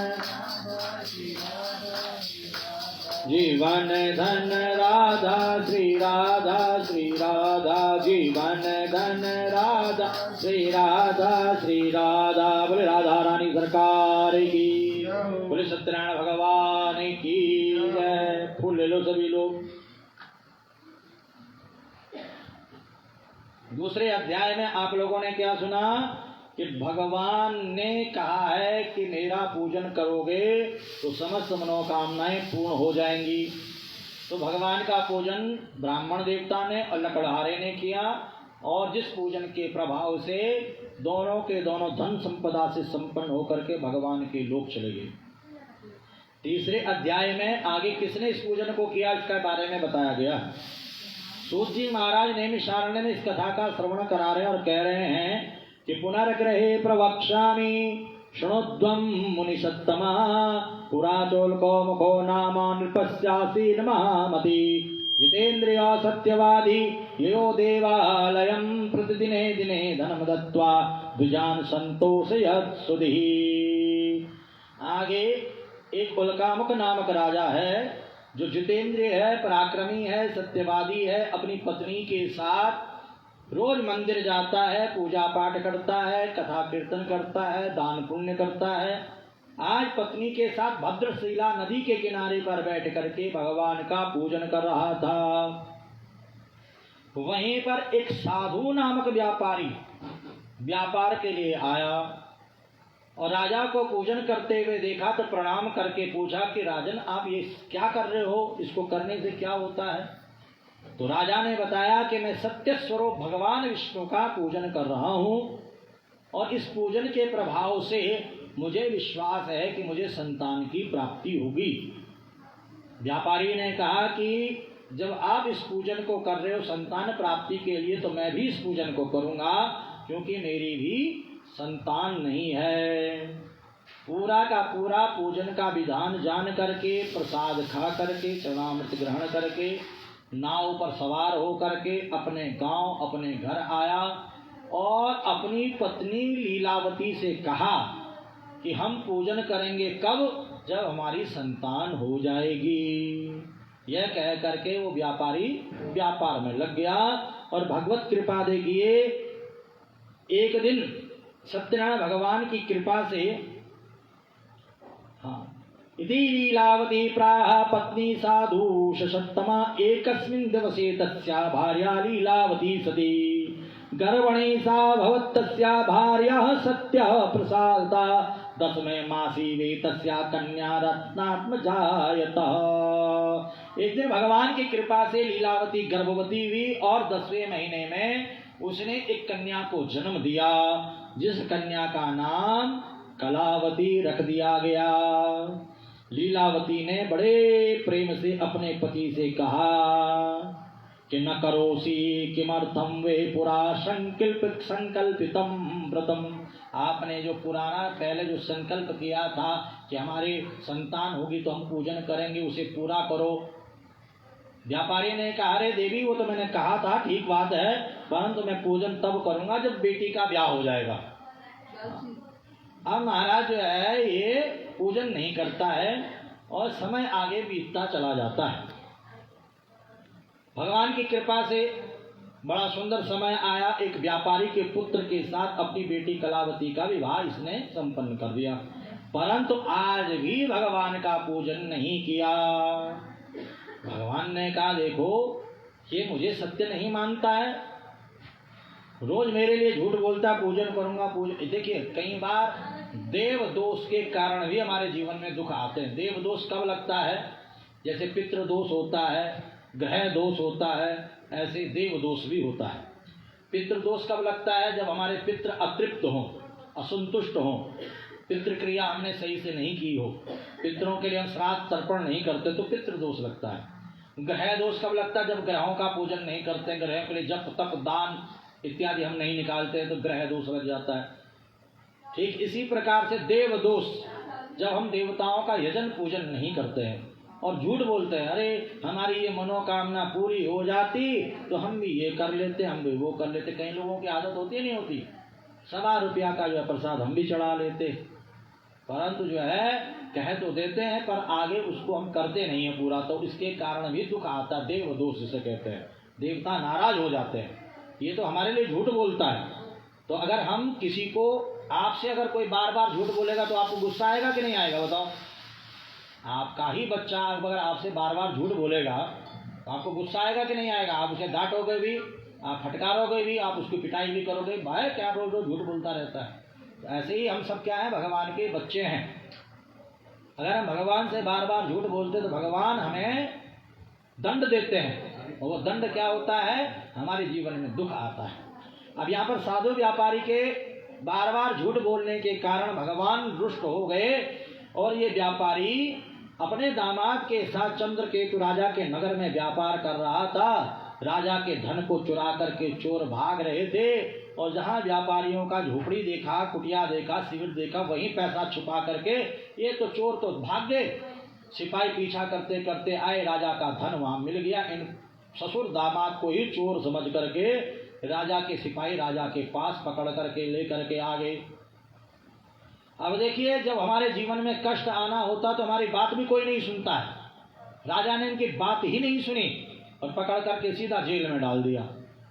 जीवन धन राधा श्री राधा श्री राधा, जीवन धन राधा श्री राधा श्री राधा। बोले राधा रानी सरकार की, बोले सत्यनारायण भगवान की जय। फूल ले लो सभी लोग। दूसरे अध्याय में आप लोगों ने क्या सुना कि भगवान ने कहा है कि मेरा पूजन करोगे तो समस्त मनोकामनाएं पूर्ण हो जाएंगी। तो भगवान का पूजन ब्राह्मण देवता ने और लकड़हारे ने किया और जिस पूजन के प्रभाव से दोनों के दोनों धन संपदा से संपन्न होकर के भगवान के लोक चले गए। तीसरे अध्याय में आगे किसने इस पूजन को किया इसके बारे में बताया गया। सूत जी महाराज नैमिषारण्य में इस कथा का श्रवण करा रहे और कह रहे हैं कि पुनर्ग्रहे प्रवक्ष्यामि शृणुध्वं मुनिसत्तमा पुराचोल्को मुखो नाम नृपस्यासीन महामति जितेन्द्रिय सत्यवादी यो देवालयं प्रतिदिने दिने धनम दत्त्वा द्विजान संतोषयत् सुधीः। आगे एक उल्कामुक नामक राजा है जो जितेंद्रिय है, पराक्रमी है, सत्यवादी है, अपनी पत्नी के साथ रोज मंदिर जाता है, पूजा पाठ करता है, कथा कीर्तन करता है, दान पुण्य करता है। आज पत्नी के साथ भद्रशिला नदी के किनारे पर बैठ करके भगवान का पूजन कर रहा था। वहीं पर एक साधु नामक व्यापारी व्यापार के लिए आया और राजा को पूजन करते हुए देखा तो प्रणाम करके पूछा कि राजन आप ये क्या कर रहे हो, इसको करने से क्या होता है। तो राजा ने बताया कि मैं सत्य स्वरूप भगवान विष्णु का पूजन कर रहा हूँ और इस पूजन के प्रभाव से मुझे विश्वास है कि मुझे संतान की प्राप्ति होगी। व्यापारी ने कहा कि जब आप इस पूजन को कर रहे हो संतान प्राप्ति के लिए तो मैं भी इस पूजन को करूँगा, क्योंकि मेरी भी संतान नहीं है। पूरा का पूरा पूजन का विधान जान करके, प्रसाद खा करके, चरणामृत ग्रहण करके, नाव पर सवार हो करके अपने गांव अपने घर आया और अपनी पत्नी लीलावती से कहा कि हम पूजन करेंगे कब, जब हमारी संतान हो जाएगी। यह कह करके वो व्यापारी व्यापार में लग गया और भगवत कृपा देखिए एक दिन सत्यनारायण भगवान की कृपा से इति लीलावती प्राह पत्नी साधु सत्तमा एकस्मिन् दिवसे तस्या भार्या लीलावती सती गर्भणी सा भवत् तस्या भार्या सत्यः प्रसादा दशमे मासी वे तस्या कन्या रत्नात्मजायत। एक दिन भगवान की कृपा से लीलावती गर्भवती हुई और 10वें महीने में उसने एक कन्या को जन्म दिया, जिस कन्या का नाम कलावती रख दिया गया। लीलावती ने बड़े प्रेम से अपने पति से कहा कि न करोसी किमर्थम वे पुरा संकल्पितम व्रतम। आपने जो पुराना पहले जो संकल्प किया था कि हमारे संतान होगी तो हम पूजन करेंगे, उसे पूरा करो। व्यापारी ने कहा अरे देवी वो तो मैंने कहा था, ठीक बात है, परंतु मैं पूजन तब करूंगा जब बेटी का ब्याह हो जाएगा। अब महाराज जो है ये पूजन नहीं करता है और समय आगे बीतता चला जाता है। भगवान की कृपा से बड़ा सुंदर समय आया, एक व्यापारी के पुत्र के साथ अपनी बेटी कलावती का विवाह इसने संपन्न कर दिया, परंतु आज भी भगवान का पूजन नहीं किया। भगवान ने कहा देखो ये मुझे सत्य नहीं मानता है, रोज मेरे लिए झूठ बोलता है पूजन करूंगा पूजन। देखिए कई बार देव दोष के कारण भी हमारे जीवन में दुख आते हैं। देव दोष कब लगता है, जैसे पितृ दोष होता है, ग्रह दोष होता है, ऐसे देव दोष भी होता है। पितृ दोष कब लगता है, जब हमारे पितृ अतृप्त हों, असंतुष्ट हों, पितृ क्रिया हमने सही से नहीं की हो, पितरों के लिए हम श्राद्ध तर्पण नहीं करते तो पितृ दोष लगता है। ग्रह दोष कब लगता है, जब ग्रहों का पूजन नहीं करते, ग्रहों के लिए जप तप दान इत्यादि हम नहीं निकालते तो ग्रह दोष लग जाता है। ठीक इसी प्रकार से देव दोष, जब हम देवताओं का यजन पूजन नहीं करते हैं और झूठ बोलते हैं, अरे हमारी ये मनोकामना पूरी हो जाती तो हम भी ये कर लेते, हम भी वो कर लेते। कई लोगों की आदत होती नहीं होती, 1.25 रुपया का जो है प्रसाद हम भी चढ़ा लेते, परंतु जो है कह तो देते हैं पर आगे उसको हम करते नहीं है पूरा, तो इसके कारण भी दुख आता। देव दोष जिसे कहते हैं, देवता नाराज हो जाते हैं, ये तो हमारे लिए झूठ बोलता है। तो अगर हम किसी को, आपसे अगर कोई बार बार झूठ बोलेगा तो आपको गुस्सा आएगा कि नहीं आएगा बताओ। आपका ही बच्चा अगर आपसे बार बार झूठ बोलेगा तो आपको गुस्सा आएगा कि नहीं आएगा। आप उसे डांटोगे भी, आप फटकारोगे भी, आप उसकी पिटाई भी करोगे, भाई क्या रोज रोज झूठ बोलता रहता है। तो ऐसे ही हम सब क्या है, भगवान के बच्चे हैं। अगर हम भगवान से बार बार झूठ बोलते तो भगवान हमें दंड देते हैं, और वो दंड क्या होता है, हमारे जीवन में दुख आता है। अब यहाँ पर साधु व्यापारी के बार बार झूठ बोलने के कारण भगवान रुष्ट हो गए और ये व्यापारी अपने दामाद के साथ चंद्रकेतु राजा के नगर में व्यापार कर रहा था। राजा के धन को चुरा करके चोर भाग रहे थे और जहाँ व्यापारियों का झोपड़ी देखा, कुटिया देखा, शिविर देखा, वहीं पैसा छुपा करके ये तो चोर तो भाग गए। सिपाही पीछा करते करते आए, राजा का धन वहां मिल गया। इन ससुर दामाद को ही चोर समझ करके राजा के सिपाही राजा के पास पकड़ करके ले करके आ गए। अब देखिए, जब हमारे जीवन में कष्ट आना होता तो हमारी बात भी कोई नहीं सुनता है। राजा ने इनकी बात ही नहीं सुनी और पकड़ करके सीधा जेल में डाल दिया।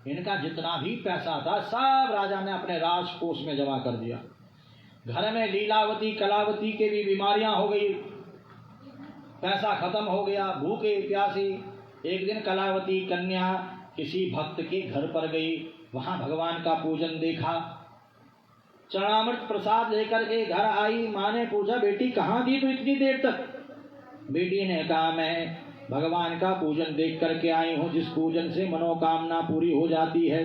इनका जितना भी पैसा था सब राजा ने अपने राजकोष में जमा कर दिया। घर में लीलावती कलावती के भी बीमारियां हो गई, पैसा खत्म हो गया, भूखे प्यासी। एक दिन कलावती कन्या किसी भक्त के घर पर गई, वहां भगवान का पूजन देखा, चरणामृत प्रसाद लेकर के घर आई। माँ ने पूछा, बेटी कहाँ थी तू इतनी देर तक? बेटी ने कहा, मैं भगवान का पूजन देख करके आई हूँ, जिस पूजन से मनोकामना पूरी हो जाती है।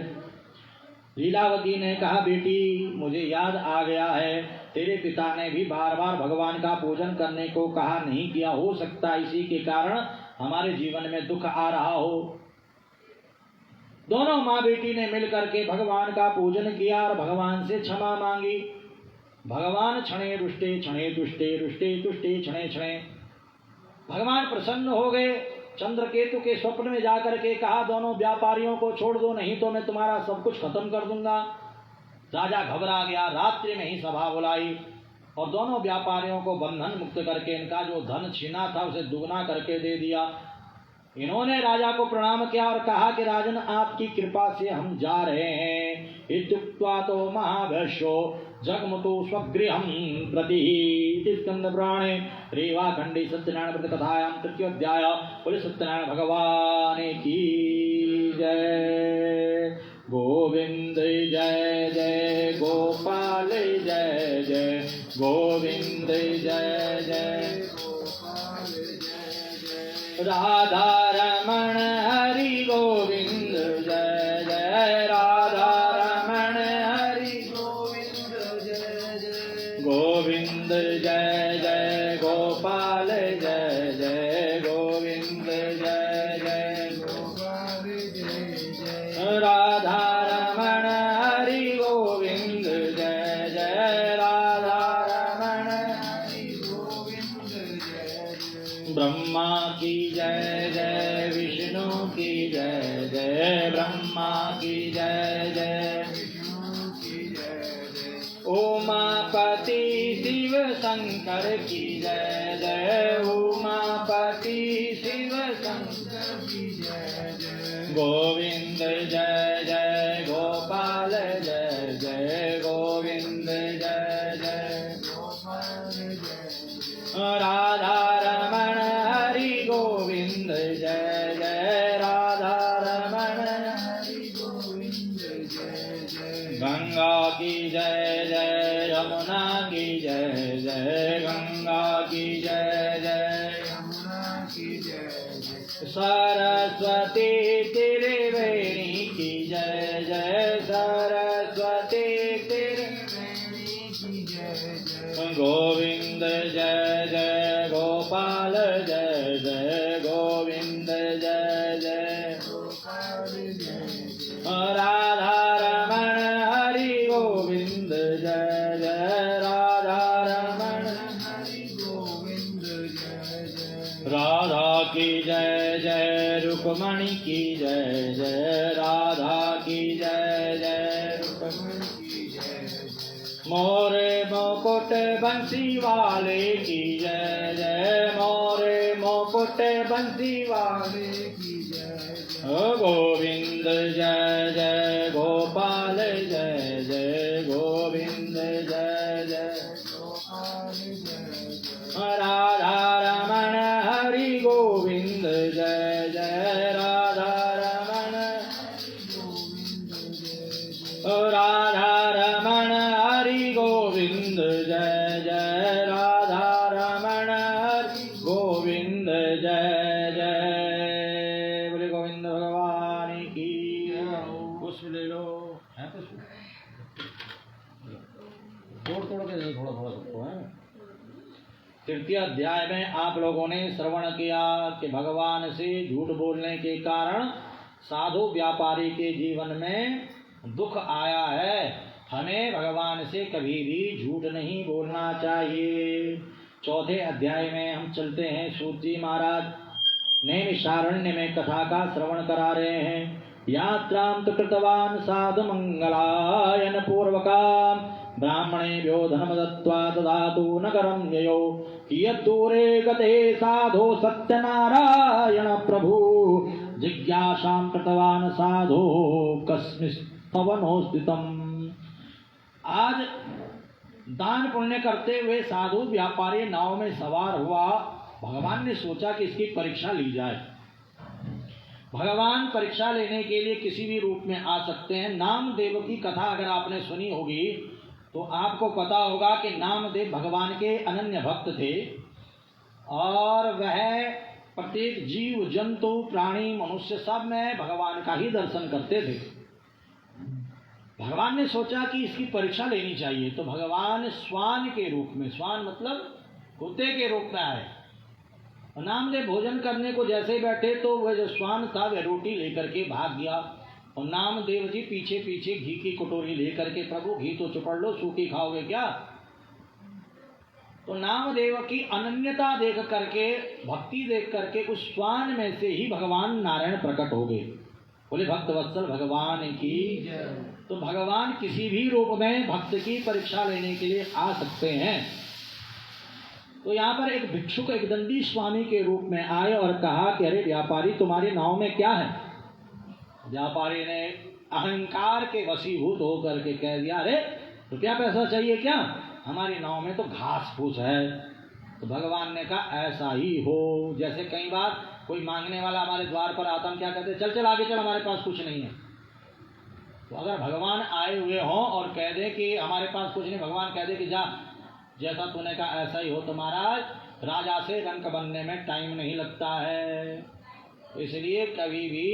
लीलावती ने कहा, बेटी मुझे याद आ गया है, तेरे पिता ने भी बार बार भगवान का पूजन करने को कहा, नहीं किया। हो सकता इसी के कारण हमारे जीवन में दुख आ रहा हो। दोनों माँ बेटी ने मिलकर के भगवान का पूजन किया और भगवान से क्षमा मांगी। भगवान क्षणे रुष्टे क्षणे तुष्टे रुष्टे तुष्टे क्षणे क्षणे। भगवान प्रसन्न हो गए। चंद्रकेतु के स्वप्न में जाकर के कहा, दोनों व्यापारियों को छोड़ दो, नहीं तो मैं तुम्हारा सब कुछ खत्म कर दूंगा। राजा घबरा गया, रात्रि में ही सभा बुलाई और दोनों व्यापारियों को बंधन मुक्त करके इनका जो धन छीना था उसे दुगना करके दे दिया। इन्होंने राजा को प्रणाम किया और कहा कि राजन, आपकी कृपा से हम जा रहे हैं। इत्युक्त्वा तो महाभैष्यो जगमुतो स्वगृहं प्रति। स्कंद पुराणे रेवाखंडे सत्यनारायण व्रत कथायां तृतीयोऽध्याय। बोले सत्यनारायण भगवान की जय। गोविंद जय जय गोपाल जय जय गोविंद जय जय राधा रमण हरि गोविंद जय जय राधा रमण हरि गोविंद जय जय गोविंद जय जय गोपाल जय जय गोविंद जय जय गोपाल जय जय राधा रमण हरि गोविंद जय जय राधा रमण हरि गोविंद जय जय। ब्रह्मा की जय जय, विष्णु की जय जय, ब्रह्मा की जय जय, विष्णु की जय जय। उमापति शिव शंकर की जय जय, उमापति शिव शंकर की जय जय। गोविंद जय जय गोपाल जय जय गोविंद जय जय गोपाल जय जय। राधा रमण हरि गोविंद जय जय राधा रमण हरि गोविंद जय जय। गंगा की जय जय, यमुना की जय जय, गंगा की जय जय, यमुना की जय जय। सरस्वती त्रिवेणी की जय जय, सरस्वती त्रिवेणी की जय जय। गोविंद जय जय गोपाल जय जय गोविंद जय जय गोपाल जय जय। राधा रमण हरि गोविंद जय जय राधा रमण हरि गोविंद जय जय। राधा की जय जय, रुक्मणी की जय जय, राधा की जय जय, रुक्मणी की जय जय। मोरे मुकुट बंसी वाले की जय जय, मोरे मुकुट बंसी वाले की जय जय। गोविंद जय जय गोपाल जय जय गोविंद जय जय गोपाल जय जय। राधा रमण हरि गोविंद जय जय राधा रमण हरि गोविंद जय जय। राधा रमण हरि गोविंद जय जय राधा रमण हरि गोविंद जय जय। बोले गोविंद भगवान की। पुष्प ले लो, है पुष्प तोड़ तोड़ के दे, थोड़ा थोड़ा सबको है। तृतीय अध्याय में आप लोगों ने श्रवण किया कि भगवान से झूठ बोलने के कारण साधु व्यापारी के जीवन में दुख आया है। हमें भगवान से कभी भी झूठ नहीं बोलना चाहिए। चौथे अध्याय में हम चलते हैं। सूत जी महाराज नैमिषारण्य में कथा का श्रवण करा रहे हैं। यात्रां तु कृतवान् साधु मंगलायन पूर्वका ब्राह्मणेभ्यो धनम दत्त्वा ददातु नगरं ययो कियद्दूरे गते साधो सत्यनारायण प्रभु जिज्ञासां कृतवान् साधो कस्मिंस्तवनो स्थितम्। आज दान पुण्य करते हुए साधु व्यापारी नाव में सवार हुआ। भगवान ने सोचा कि इसकी परीक्षा ली जाए। भगवान परीक्षा लेने के लिए किसी भी रूप में आ सकते हैं। नामदेव की कथा अगर आपने सुनी होगी तो आपको पता होगा कि नामदेव भगवान के अनन्य भक्त थे और वह प्रत्येक जीव जंतु प्राणी मनुष्य सब में भगवान का ही दर्शन करते थे। भगवान ने सोचा कि इसकी परीक्षा लेनी चाहिए तो भगवान श्वान के रूप में, श्वान मतलब कुत्ते के रूप में आए। नामदेव भोजन करने को जैसे ही बैठे तो वह जो श्वान था वह रोटी लेकर के भाग गया और नामदेव जी पीछे पीछे घी की कटोरी लेकर के, प्रभु घी तो चुपड़ लो, सूखी खाओगे क्या? तो नामदेव की अनन्यता देख करके, भक्ति देख करके उस श्वान में से ही भगवान नारायण प्रकट हो गए। बोले भक्त वत्सल भगवान की। तो भगवान किसी भी रूप में भक्त की परीक्षा लेने के लिए आ सकते हैं। तो यहाँ पर एक भिक्षुक एक दंडी स्वामी के रूप में आए और कहा कि अरे व्यापारी तुम्हारी नाव में क्या है? व्यापारी ने अहंकार के वशीभूत होकर के कह दिया अरे रुपया पैसा चाहिए क्या? हमारी नाव में तो घास फूस है। तो भगवान ने कहा ऐसा ही हो। जैसे कई बार कोई मांगने वाला हमारे द्वार पर आता, हम क्या कहते हैं, चल चल आगे चल, हमारे पास कुछ नहीं है। तो अगर भगवान आए हुए हों और कह दे कि हमारे पास कुछ नहीं, भगवान कह दे कि जा जैसा तूने कहा ऐसा ही हो। तो महाराज राजा से रंक बनने में टाइम नहीं लगता है। तो इसलिए कभी भी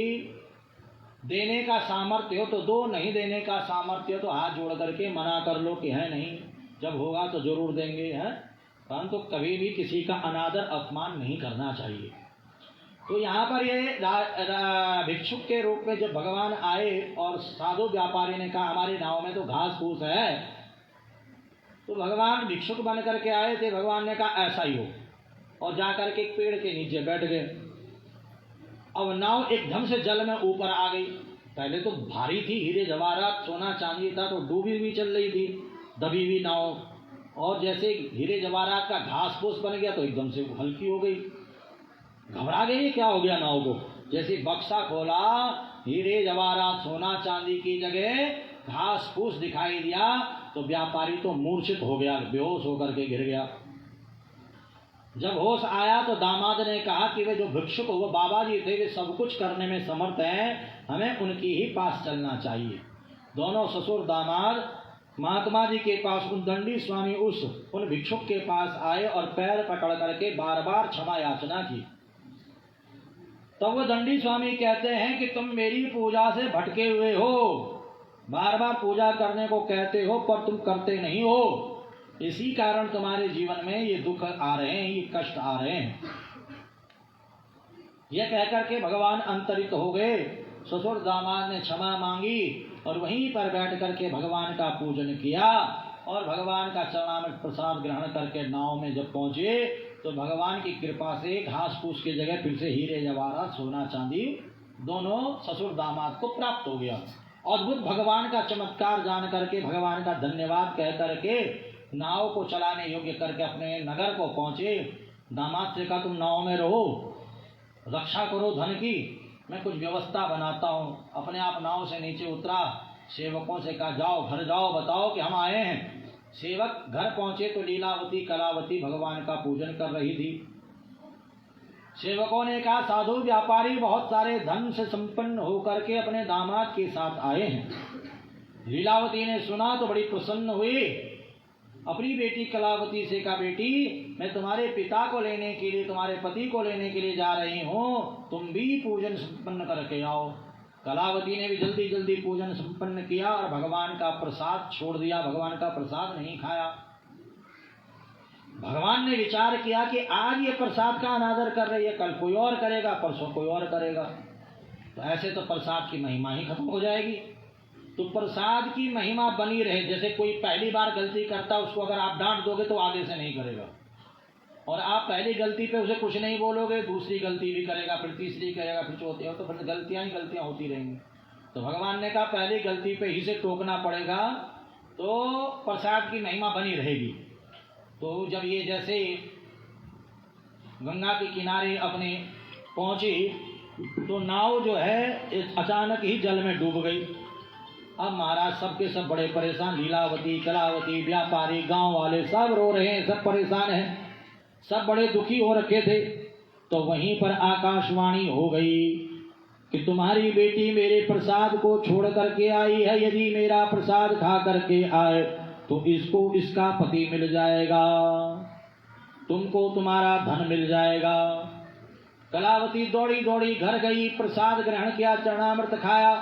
देने का सामर्थ्य हो तो दो, नहीं देने का सामर्थ्य हो तो हाथ जोड़ करके मना कर लो कि है नहीं, जब होगा तो जरूर देंगे, है। परंतु कभी भी किसी का अनादर अपमान नहीं करना चाहिए। तो यहाँ पर ये भिक्षुक के रूप में जब भगवान आए और साधु व्यापारी ने कहा हमारी नाव में तो घास फूस है, तो भगवान भिक्षुक बन करके आए थे। भगवान ने कहा ऐसा ही हो और जाकर के एक पेड़ के नीचे बैठ गए। अब नाव एकदम से जल में ऊपर आ गई। पहले तो भारी थी, हीरे जवाहरात सोना चांदी था, तो डूबी हुई चल रही थी, दबी हुई नाव। और जैसे हीरे जवाहरात का घास फूस बन गया तो एकदम से हल्की हो गई। घबरा गई, क्या हो गया नाव को। जैसे बक्सा खोला, हीरे जवाहरात सोना चांदी की जगह घास फूस दिखाई दिया तो व्यापारी तो मूर्छित हो गया, बेहोश होकर के गिर गया। जब होश आया तो दामाद ने कहा कि वे जो भिक्षुक वो बाबा जी थे, वे सब कुछ करने में समर्थ हैं, हमें उनकी ही पास चलना चाहिए। दोनों ससुर दामाद महात्मा जी के पास, उन दंडी स्वामी उन भिक्षुक के पास आए और पैर पकड़ करके बार बार क्षमा याचना की। तब वो दंडी स्वामी कहते हैं कि तुम मेरी पूजा से भटके हुए हो, बार बार पूजा करने को कहते हो पर तुम करते नहीं हो, इसी कारण तुम्हारे जीवन में ये दुख आ रहे हैं, ये कष्ट आ रहे हैं। यह कहकर के भगवान अंतरित हो गए। ससुर दामाद ने क्षमा मांगी और वहीं पर बैठ करके भगवान का पूजन किया और भगवान का चरणामृत प्रसाद ग्रहण करके नाव में जब पहुंचे तो भगवान की कृपा से घास फूस की जगह फिर से हीरे जवाहरात सोना चांदी दोनों ससुर दामाद को प्राप्त हो गया। अद्भुत भगवान का चमत्कार जान करके, भगवान का धन्यवाद कह करके नाव को चलाने योग्य करके अपने नगर को पहुंचे। दामाद से कहा तुम नाव में रहो, रक्षा करो धन की, मैं कुछ व्यवस्था बनाता हूँ। अपने आप नाव से नीचे उतरा, सेवकों से कहा जाओ घर जाओ, बताओ कि हम आए हैं। सेवक घर पहुंचे तो लीलावती कलावती भगवान का पूजन कर रही थी। सेवकों ने कहा साधु व्यापारी बहुत सारे धन से संपन्न होकर के अपने दामाद के साथ आए हैं। लीलावती ने सुना तो बड़ी प्रसन्न हुई। अपनी बेटी कलावती से कहा बेटी मैं तुम्हारे पिता को लेने के लिए, तुम्हारे पति को लेने के लिए जा रही हूँ, तुम भी पूजन संपन्न करके आओ। कलावती ने भी जल्दी जल्दी पूजन संपन्न किया और भगवान का प्रसाद छोड़ दिया, भगवान का प्रसाद नहीं खाया। भगवान ने विचार किया कि आज ये प्रसाद का अनादर कर रही है, कल कोई और करेगा, परसों कोई और करेगा, तो ऐसे तो प्रसाद की महिमा ही खत्म हो जाएगी। तो प्रसाद की महिमा बनी रहे। जैसे कोई पहली बार गलती करता है, उसको अगर आप डांट दोगे तो आगे से नहीं करेगा, और आप पहली गलती पे उसे कुछ नहीं बोलोगे, दूसरी गलती भी करेगा, फिर तीसरी करेगा, फिर चौथी, और तो फिर गलतियां ही गलतियां होती रहेंगी। तो भगवान ने कहा पहली गलती पे ही से टोकना पड़ेगा, तो प्रसाद की महिमा बनी रहेगी। तो जब ये जैसे गंगा के किनारे अपने पहुंची, तो नाव जो है अचानक ही जल में डूब गई। अब महाराज सबके सब बड़े परेशान, लीलावती, कलावती, व्यापारी, गांव वाले सब रो रहे हैं, सब परेशान हैं, सब बड़े दुखी हो रखे थे। तो वहीं पर आकाशवाणी हो गई कि तुम्हारी बेटी मेरे प्रसाद को छोड़ करके आई है, यदि मेरा प्रसाद खा करके आए तो इसको इसका पति मिल जाएगा, तुमको तुम्हारा धन मिल जाएगा। कलावती दौड़ी दौड़ी घर गई, प्रसाद ग्रहण किया, चरणामृत खाया,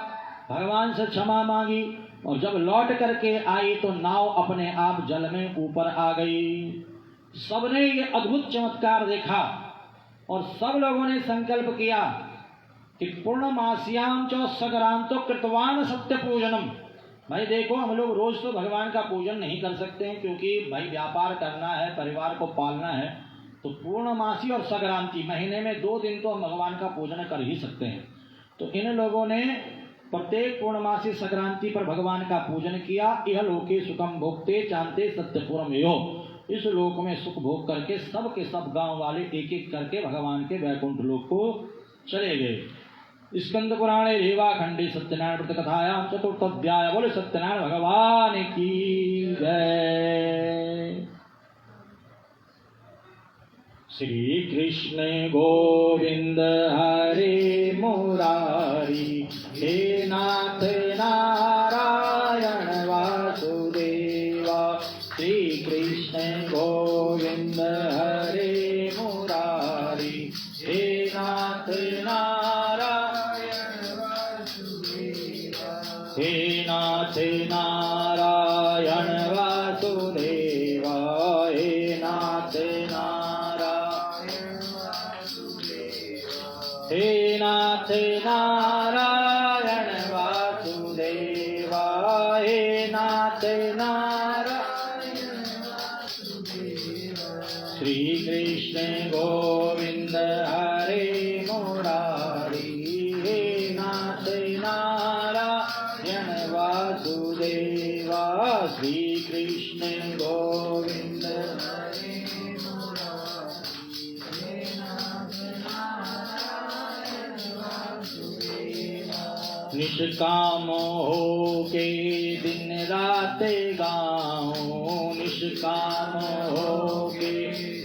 भगवान से क्षमा मांगी, और जब लौट करके आई तो नाव अपने आप जल में ऊपर आ गई। सबने ये अद्भुत चमत्कार देखा और सब लोगों ने संकल्प किया कि पूर्णमास्याम च सगरांतो कृतवान सत्य पूजनम। भाई देखो, हम लोग रोज तो भगवान का पूजन नहीं कर सकते हैं, क्योंकि भाई व्यापार करना है, परिवार को पालना है, तो पूर्णमासी और संक्रांति महीने में 2 दिन तो हम भगवान का पूजन कर ही सकते हैं। तो इन लोगों ने प्रत्येक पूर्णमासी संक्रांति पर भगवान का पूजन किया। यह लोके सुखम भोगते चांते सत्यपुरम यो, इस लोक में सुख भोग करके सब के सब गांव वाले एक एक करके भगवान के वैकुंठ लोक को चले गए। स्कंद पुराणे रेवा खंडी सत्यनारायण व्रत कथायाम चतुर्थोध्याय। बोले सत्यनारायण भगवान की जय। श्री कृष्ण गोविंद हरे मुरारी, हे नाथ नारायण वासुदेवा। श्री कृष्ण गोविंद हरे मुरारी, हे नाथ नारायण वासुदेवा। हे नाथ नारायण वासुदेवा, हे नाथ हे नाथ नारायण वासुदेवा, हे नाथ नारायण वासुदेवा। श्री कृष्ण गोविंद हरे मुरारी, हे नाथ नारायण वासुदेवा। श्री कृष्ण गोविंद हरे मुरारी, हे नाथ निष्काम हो के दिन रात गाऊं, निष्काम हो के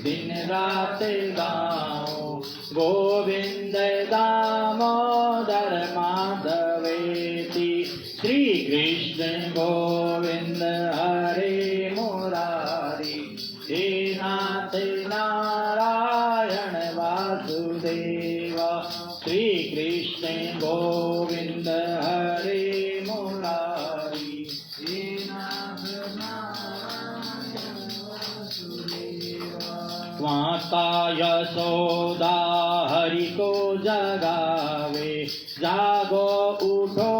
दिन रात गाऊं, गोविंद दामोदर माधवेति। श्री कृष्ण गोविंद हरे मुरारी, हे नाथ नारायण वासुदेवा। श्री कृष्ण गोविंद हरे मुरारी, हे नाथ नारायण वासुदेवा। माता यशोदा हरि को जगावे, जागो उठो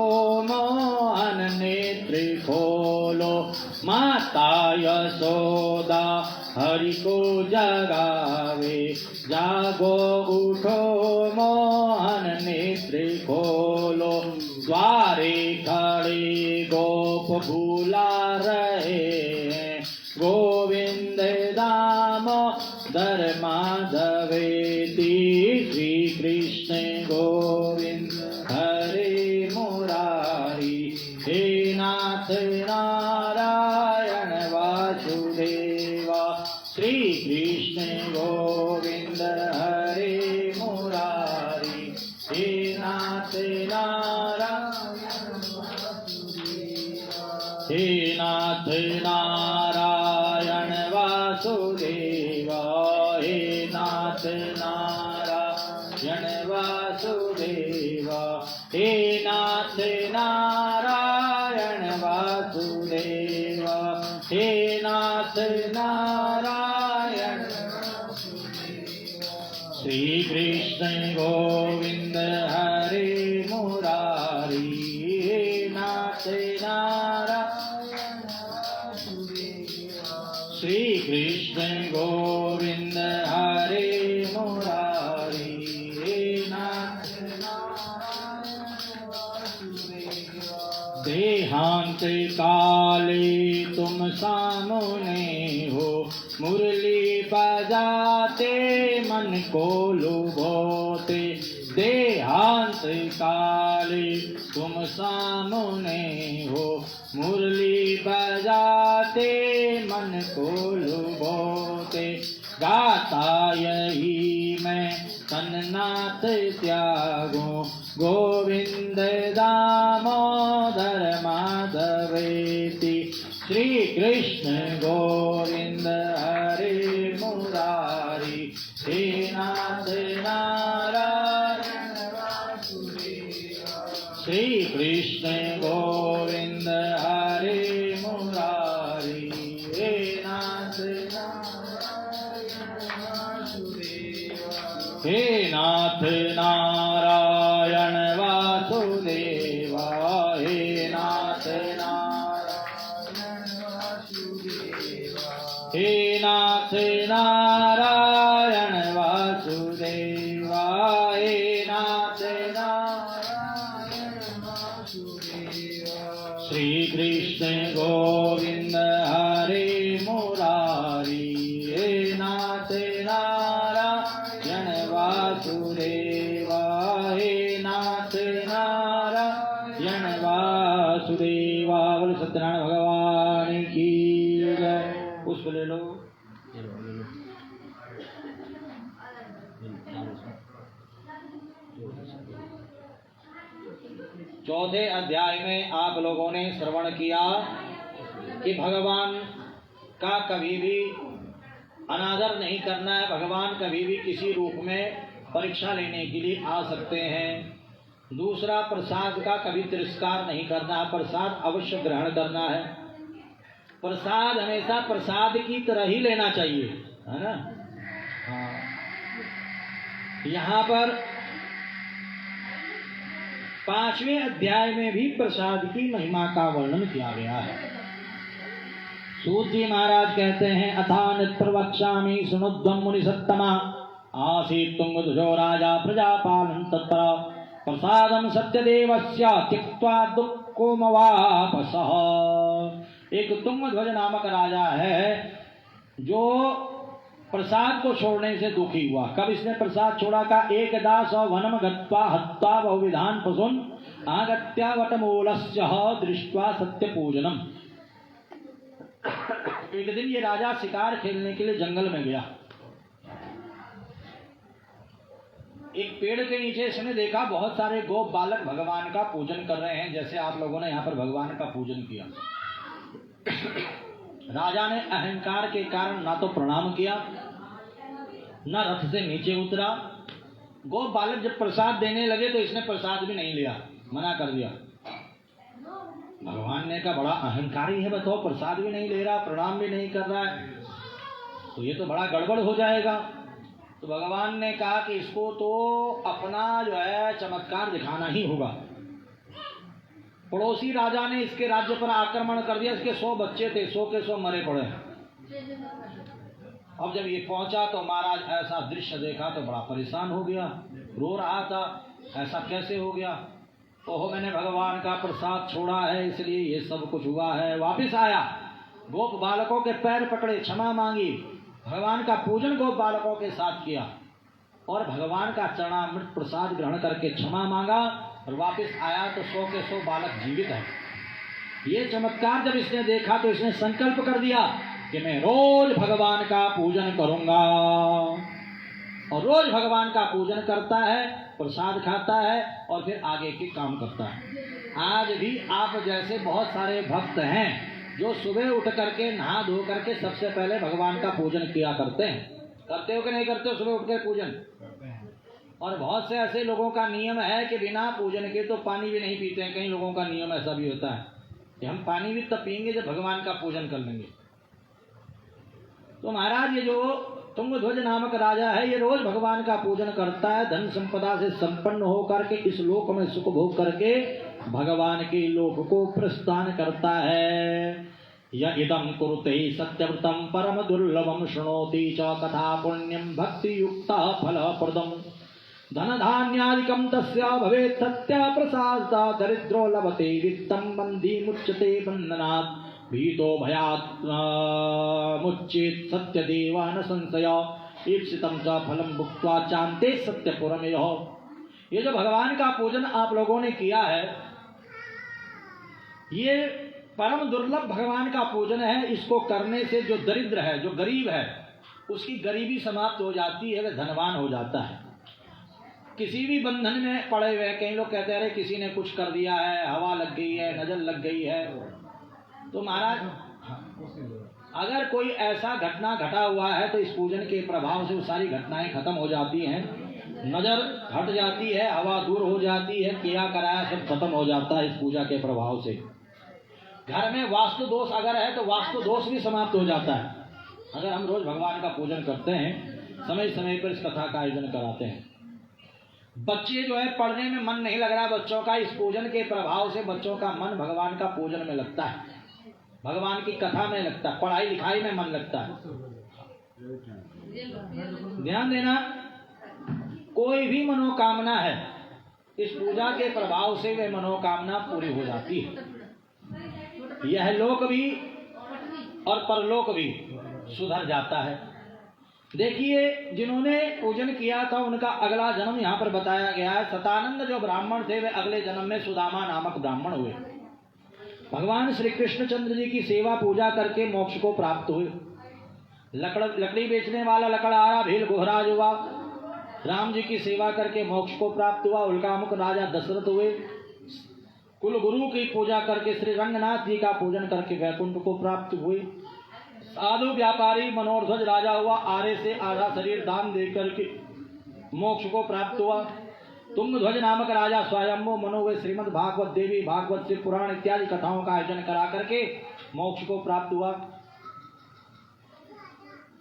मोहन नेत्र खोलो। माता यशोदा हरि को जगावे, जागो उठो मोहन नेत्र खोलो। द्वारे खड़े गोप भूला रहे हैं, गोविंद दामोदर माधवेति। श्री कृष्ण गोविंद हरे मुरारी, हे नाथ नारायण वासुदेवा। श्री कृष्ण गोविंद हरे मुरारी, हे नाथ नारायण वासुदेवा। हे नाथ नारायण वासुदेवा, हे नाथ नारायण वासुदेवा। हे नाथ नारायण वासुदेवा, हे नाथ नारायण गोविंद हरे मुरारी, हे नाथ नारायण श्री कृष्ण गोविंद हरे मुरारी, हे नाथ देहांत काले तुम सामने हो, मुरली बजाते मन को लुभाते। देहांत काले तुम सामने हो, मुरली बजाते मन को लुभाते। गाता यही मैं तन्नाथ त्यागो, गोविंद दामोदर माधवेति। श्री कृष्ण गोविंद हरे मुरारी, हे नाथ नारायण वासुदेवा। श्री कृष्ण गोविंद हरे मुरारी, हे नाथ नारायण वासुदेवा। हे नाथ नारायण वासुदेवा, हे नाथ हे नाथ नारायण वासुदेवा, हे नाथ नारायण वासुदेवा। श्री कृष्ण गोविंद हरे मुरारी, हे नाथ नारायण वासुदेवा, हे नाथ नारायण वासुदेवा। बोल सत्यनारायण भगवान की जय। पुष्प ले लो। चौथे अध्याय में आप लोगों ने श्रवण किया कि भगवान का कभी भी अनादर नहीं करना है। भगवान कभी भी किसी रूप में परीक्षा लेने के लिए आ सकते हैं। दूसरा, प्रसाद का कभी तिरस्कार नहीं करना है, प्रसाद अवश्य ग्रहण करना है। प्रसाद हमेशा प्रसाद की तरह ही लेना चाहिए, है ना। हाँ, यहाँ पर 5वें अध्याय में भी प्रसाद की महिमा का वर्णन किया गया है। सूत जी महाराज कहते हैं, अथान प्रवक्ष्यामि सुनुध्वं मुनिसत्तमा, आसीत् तुंगध्वजो राजा प्रजापालन तत्र, प्रसादं सत्यदेवस्य त्यक्त्वा दुःखोमवापसः। एक तुंगध्वज नामक राजा है जो प्रसाद को छोड़ने से दुखी हुआ। कब इसने प्रसाद छोड़ा का? एक दास वनम गत्वा हत्वा बहुविधान पशून् आगत्या वटमूलस्य दृष्ट्वा सत्य पूजनम। एक दिन ये राजा शिकार खेलने के लिए जंगल में गया। एक पेड़ के नीचे इसने देखा बहुत सारे गोप बालक भगवान का पूजन कर रहे हैं, जैसे आप लोगों ने यहाँ पर भगवान का पूजन किया। राजा ने अहंकार के कारण ना तो प्रणाम किया, न रथ से नीचे उतरा। गोप बालक जब प्रसाद देने लगे तो इसने प्रसाद भी नहीं लिया, मना कर दिया। भगवान ने कहा बड़ा अहंकारी है, बताओ प्रसाद भी नहीं ले रहा, प्रणाम भी नहीं कर रहा है, तो ये तो बड़ा गड़बड़ हो जाएगा। तो भगवान ने कहा कि इसको तो अपना जो है चमत्कार दिखाना ही होगा। पड़ोसी राजा ने इसके राज्य पर आक्रमण कर दिया। इसके 100 बच्चे थे, 100 के 100 मरे पड़े। अब जब ये पहुंचा तो महाराज ऐसा दृश्य देखा तो बड़ा परेशान हो गया, रो रहा था, ऐसा कैसे हो गया। ओहो, मैंने भगवान का प्रसाद छोड़ा है इसलिए ये सब कुछ हुआ है। वापिस आया, गोप बालकों के पैर पकड़े, क्षमा मांगी, भगवान का पूजन गोप बालकों के साथ किया और भगवान का चरणामृत प्रसाद ग्रहण करके क्षमा मांगा और वापस आया तो 100 के 100 बालक जीवित हैं। ये चमत्कार जब इसने देखा तो इसने संकल्प कर दिया कि मैं रोज भगवान का पूजन करूंगा। और रोज भगवान का पूजन करता है, प्रसाद खाता है और फिर आगे के काम करता है। आज भी आप जैसे बहुत सारे भक्त हैं जो सुबह उठ करके नहा धो करके सबसे पहले भगवान का पूजन किया करते हैं। करते हो कि नहीं करते हो सुबह उठ कर पूजन? और बहुत से ऐसे लोगों का नियम है कि बिना पूजन के तो पानी भी नहीं पीते हैं। कई लोगों का नियम ऐसा भी होता है कि हम पानी भी तब पिएंगे जब भगवान का पूजन कर लेंगे। तो महाराज ये जो तुंगध्वज नामक राजा है, ये रोज भगवान का पूजन करता है, धन संपदा से संपन्न होकर के इस लोक में सुख भोग करके भगवान के लोक को प्रस्थान करता है। य इदं कुरुते सत्यव्रतम परम दुर्लभम शृणोति च कथा पुण्यम भक्ति युक्ता फलप्रदम धन धान्यादिकं तस्य भवेत् सत्य प्रसादा दरिद्रो लभते वित्तं बन्धी मुच्यते बन्धनात् भीतो भयात् मुच्येत् सत्यदेव न संशय ईप्सितं च फलं भुक्त्वा चान्ते सत्यपुरमेव। ये जो भगवान का पूजन आप लोगों ने किया है, ये परम दुर्लभ भगवान का पूजन है। इसको करने से जो दरिद्र है, जो गरीब है, उसकी गरीबी समाप्त हो जाती है, वह धनवान हो जाता है। किसी भी बंधन में पड़े हुए, कई लोग कहते हैं किसी ने कुछ कर दिया है, हवा लग गई है, नजर लग गई है, तो महाराज अगर कोई ऐसा घटना घटा हुआ है तो इस पूजन के प्रभाव से वो सारी घटनाएं खत्म हो जाती हैं, नजर हट जाती है, हवा दूर हो जाती है, किया कराया सब खत्म हो जाता है इस पूजा के प्रभाव से। घर में वास्तु दोष अगर है तो वास्तु दोष भी समाप्त हो जाता है अगर हम रोज भगवान का पूजन करते हैं, समय समय पर इस कथा का आयोजन कराते हैं। बच्चे जो है पढ़ने में मन नहीं लग रहा बच्चों का, इस पूजन के प्रभाव से बच्चों का मन भगवान का पूजन में लगता है, भगवान की कथा में लगता है, पढ़ाई लिखाई में मन लगता है। ध्यान देना, कोई भी मनोकामना है इस पूजा के प्रभाव से वह मनोकामना पूरी हो जाती है। यह लोक भी और परलोक भी सुधर जाता है। देखिए, जिन्होंने पूजन किया था उनका अगला जन्म यहाँ पर बताया गया है। सतानंद जो ब्राह्मण थे वे अगले जन्म में सुदामा नामक ब्राह्मण हुए। भगवान श्री कृष्णचंद्र जी की सेवा पूजा करके मोक्ष को प्राप्त हुए। लकड़ी बेचने वाला लकड़हारा भील गोहराज हुआ, राम जी की सेवा करके मोक्ष को प्राप्त हुआ। उल्कामुख राजा दशरथ हुए। कुल गुरु की पूजा करके श्री रंगनाथ जी का पूजन करके वैकुंठ को प्राप्त हुए। साधु व्यापारी मनोरध्वज राजा हुआ, आरे से आधा शरीर दान दे करके मोक्ष को प्राप्त हुआ। तुंगध्वज नामक राजा स्वयंभू मनु हुए, श्रीमद् भागवत देवी भागवत शिव पुराण इत्यादि कथाओं का आयोजन करा करके मोक्ष को प्राप्त हुआ।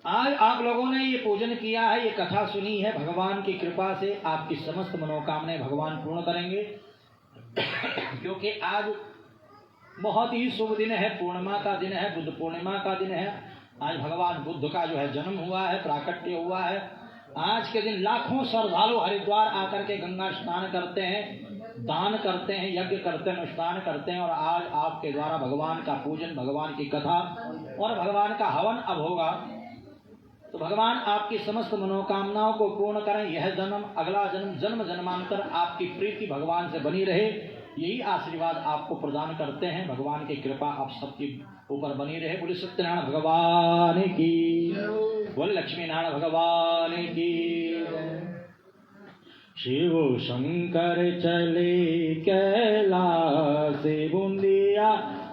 आज आप लोगों ने ये पूजन किया है, ये कथा सुनी है, भगवान की कृपा से आपकी समस्त मनोकामनाएं भगवान पूर्ण करेंगे। क्योंकि आज बहुत ही शुभ दिन है, पूर्णिमा का दिन है, बुद्ध पूर्णिमा का दिन है। आज भगवान बुद्ध का जो है जन्म हुआ है, प्राकट्य हुआ है। आज के दिन लाखों श्रद्धालु हरिद्वार आकर के गंगा स्नान करते हैं, दान करते हैं, यज्ञ करते हैं, अनुष्ठान करते हैं। और आज आपके द्वारा भगवान का पूजन, भगवान की कथा और भगवान का हवन अब होगा। तो भगवान आपकी समस्त मनोकामनाओं को पूर्ण करें। यह जन्म, अगला जन्म, जन्म जन्मांतर आपकी प्रीति भगवान से बनी रहे, यही आशीर्वाद आपको प्रदान करते हैं। भगवान की कृपा आप सबके ऊपर बनी रहे। बोले सत्यनारायण भगवान की, बोले लक्ष्मी नारायण भगवान की। शिव शंकर चले कैलाश बूंदिया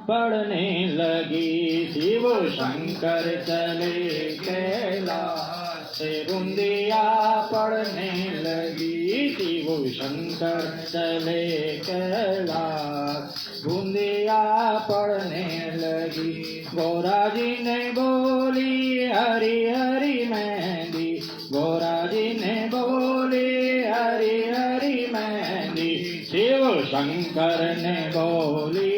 पढ़ने लगी। शिव शंकर चले कैलाश बूंदिया पढ़ने लगी। शिव शंकर चले कैलाश बूंदिया पढ़ने लगी। गौरा जी ने बोली हरि हरि मेहंदी, गौरा जी ने बोली हरि हरि मेहंदी। शिव शंकर ने बोली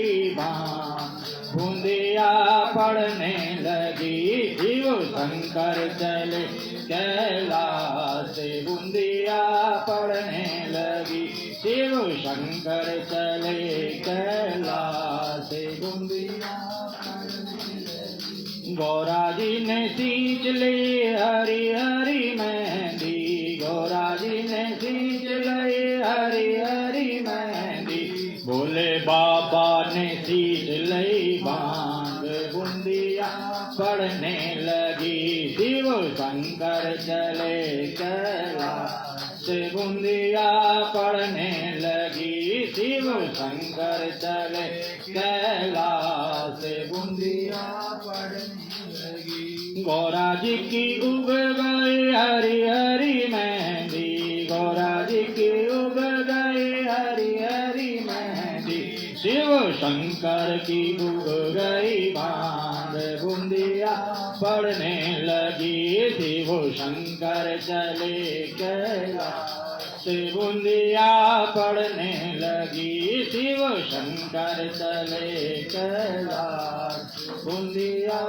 बूंदिया पढ़ने लगी। शिव शंकर चले कैलाश बूंदिया पढ़ने लगी। शिव शंकर चले कैलाश बूंदिया पढ़ने लगी। गौरा जी ने सींच ली हरि हरि मेहंदी, गौरा जी ने सींच ली हरि हरि मेहंदी। बोले बाबा ने सींच ली भांग बूंदिया पढ़ने लगी। शिव शंकर चले कैलाश बूंदिया पढ़ने लगी। शिव शंकर चले कैलाश बूंदिया पढ़ने लगी। गौरा जी की उग गई हरि हरि मेहंदी, गौरा जी की उग गई हरि हरि मेहंदी। शिव शंकर शंकर की डूब गई भांग बूंदिया पड़ने लगी। शिव शंकर चले कैलाश बूंदिया पड़ने लगी। शिव शंकर चले कैलाश बूंदिया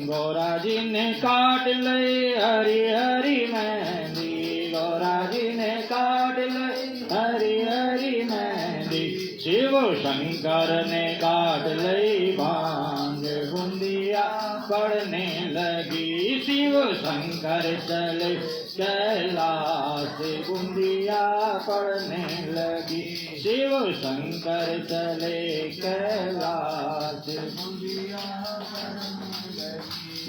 गौरा जी ने काट ले हरी हरी मेहंदी। गौरा जी ने काट ले हरी हरी मेहंदी। शिव शंकर ने काट ले भांग बूंदिया पड़ने लगी। शिव शंकर चले कैलाश बूंदिया पड़ने लगी। शिव शंकर चले कैलाश बूंदिया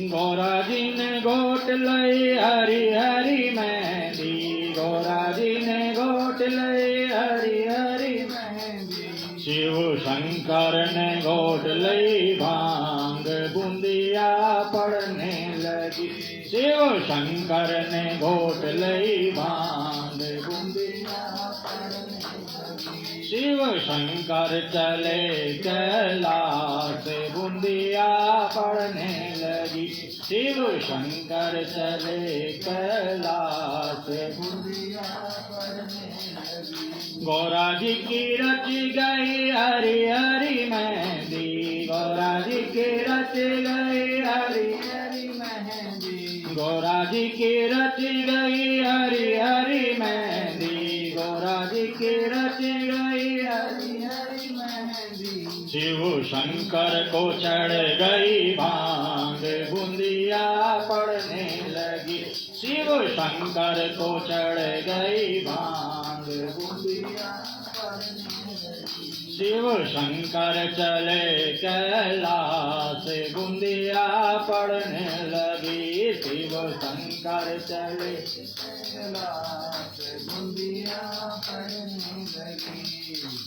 गौरा जी ने गोट लई हरी हरी मेहंदी। गौरा जी ने गोट लई हरी हरी मेहंदी। शिव शंकर ने गोट लई भांग बूंदिया पड़ने लगी। शिव शंकर ने गोट लई भांग बूंदिया पड़ने लगी। शिव शंकर चले कैलाश बूंदिया पड़ने लगी। शिव शंकर चले कैलाश बूंदिया पड़ने लगी। गौरा जी की रची गई हरी हरी मेहंदी। गौरा जी की रची गई हरी हरी मेहंदी। गौरा जी की रची गई हरी हरी मेहंदी। गौरा जी की रची गई हरी हरी मेहंदी। शिव शंकर को चढ़ गई भांग बूंदिया पड़ने लगी। शिव शंकर को चढ़ गई भांग बूंदिया पड़ने लगी। शिव शंकर चले कैलाश बूंदिया पड़ने लगी। शिव शंकर चले कैलाश बूंदिया पड़ने लगी।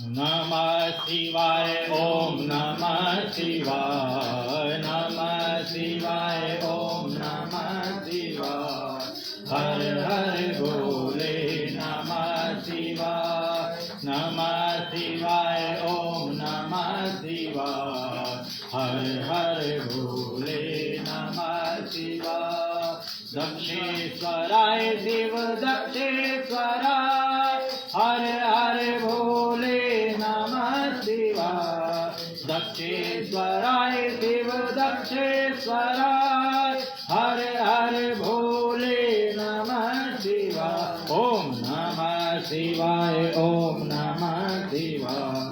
नमः शिवाय ओम नमः शिवाय। नमः शिवाय ओम नमः शिवाय। हर हर भोले नमः शिवाय। नमः शिवाय ओम नमः शिवाय। हर हर भोले नमः शिवाय। दक्षेश्वराय शिव दक्षेश्वराय। हर हर भोले नमः शिवाय। दक्षेश्वराय शिव दक्षेश्वराय। हर हर भोले नमः शिवाय। ओम नमः शिवाय ओम नमः शिवाय।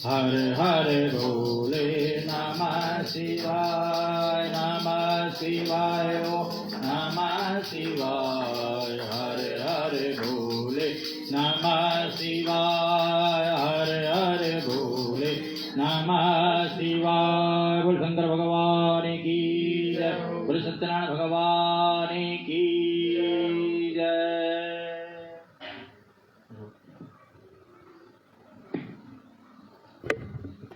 हर हर भोले नमः शिवाय। नमः शिवाय ओम नमः शिवाय। हर हर भोले नमः शिवाय। हर हर भोले नमः शिवाय। बोल शंकर भगवान की जय। बोल सत्यनारायण भगवान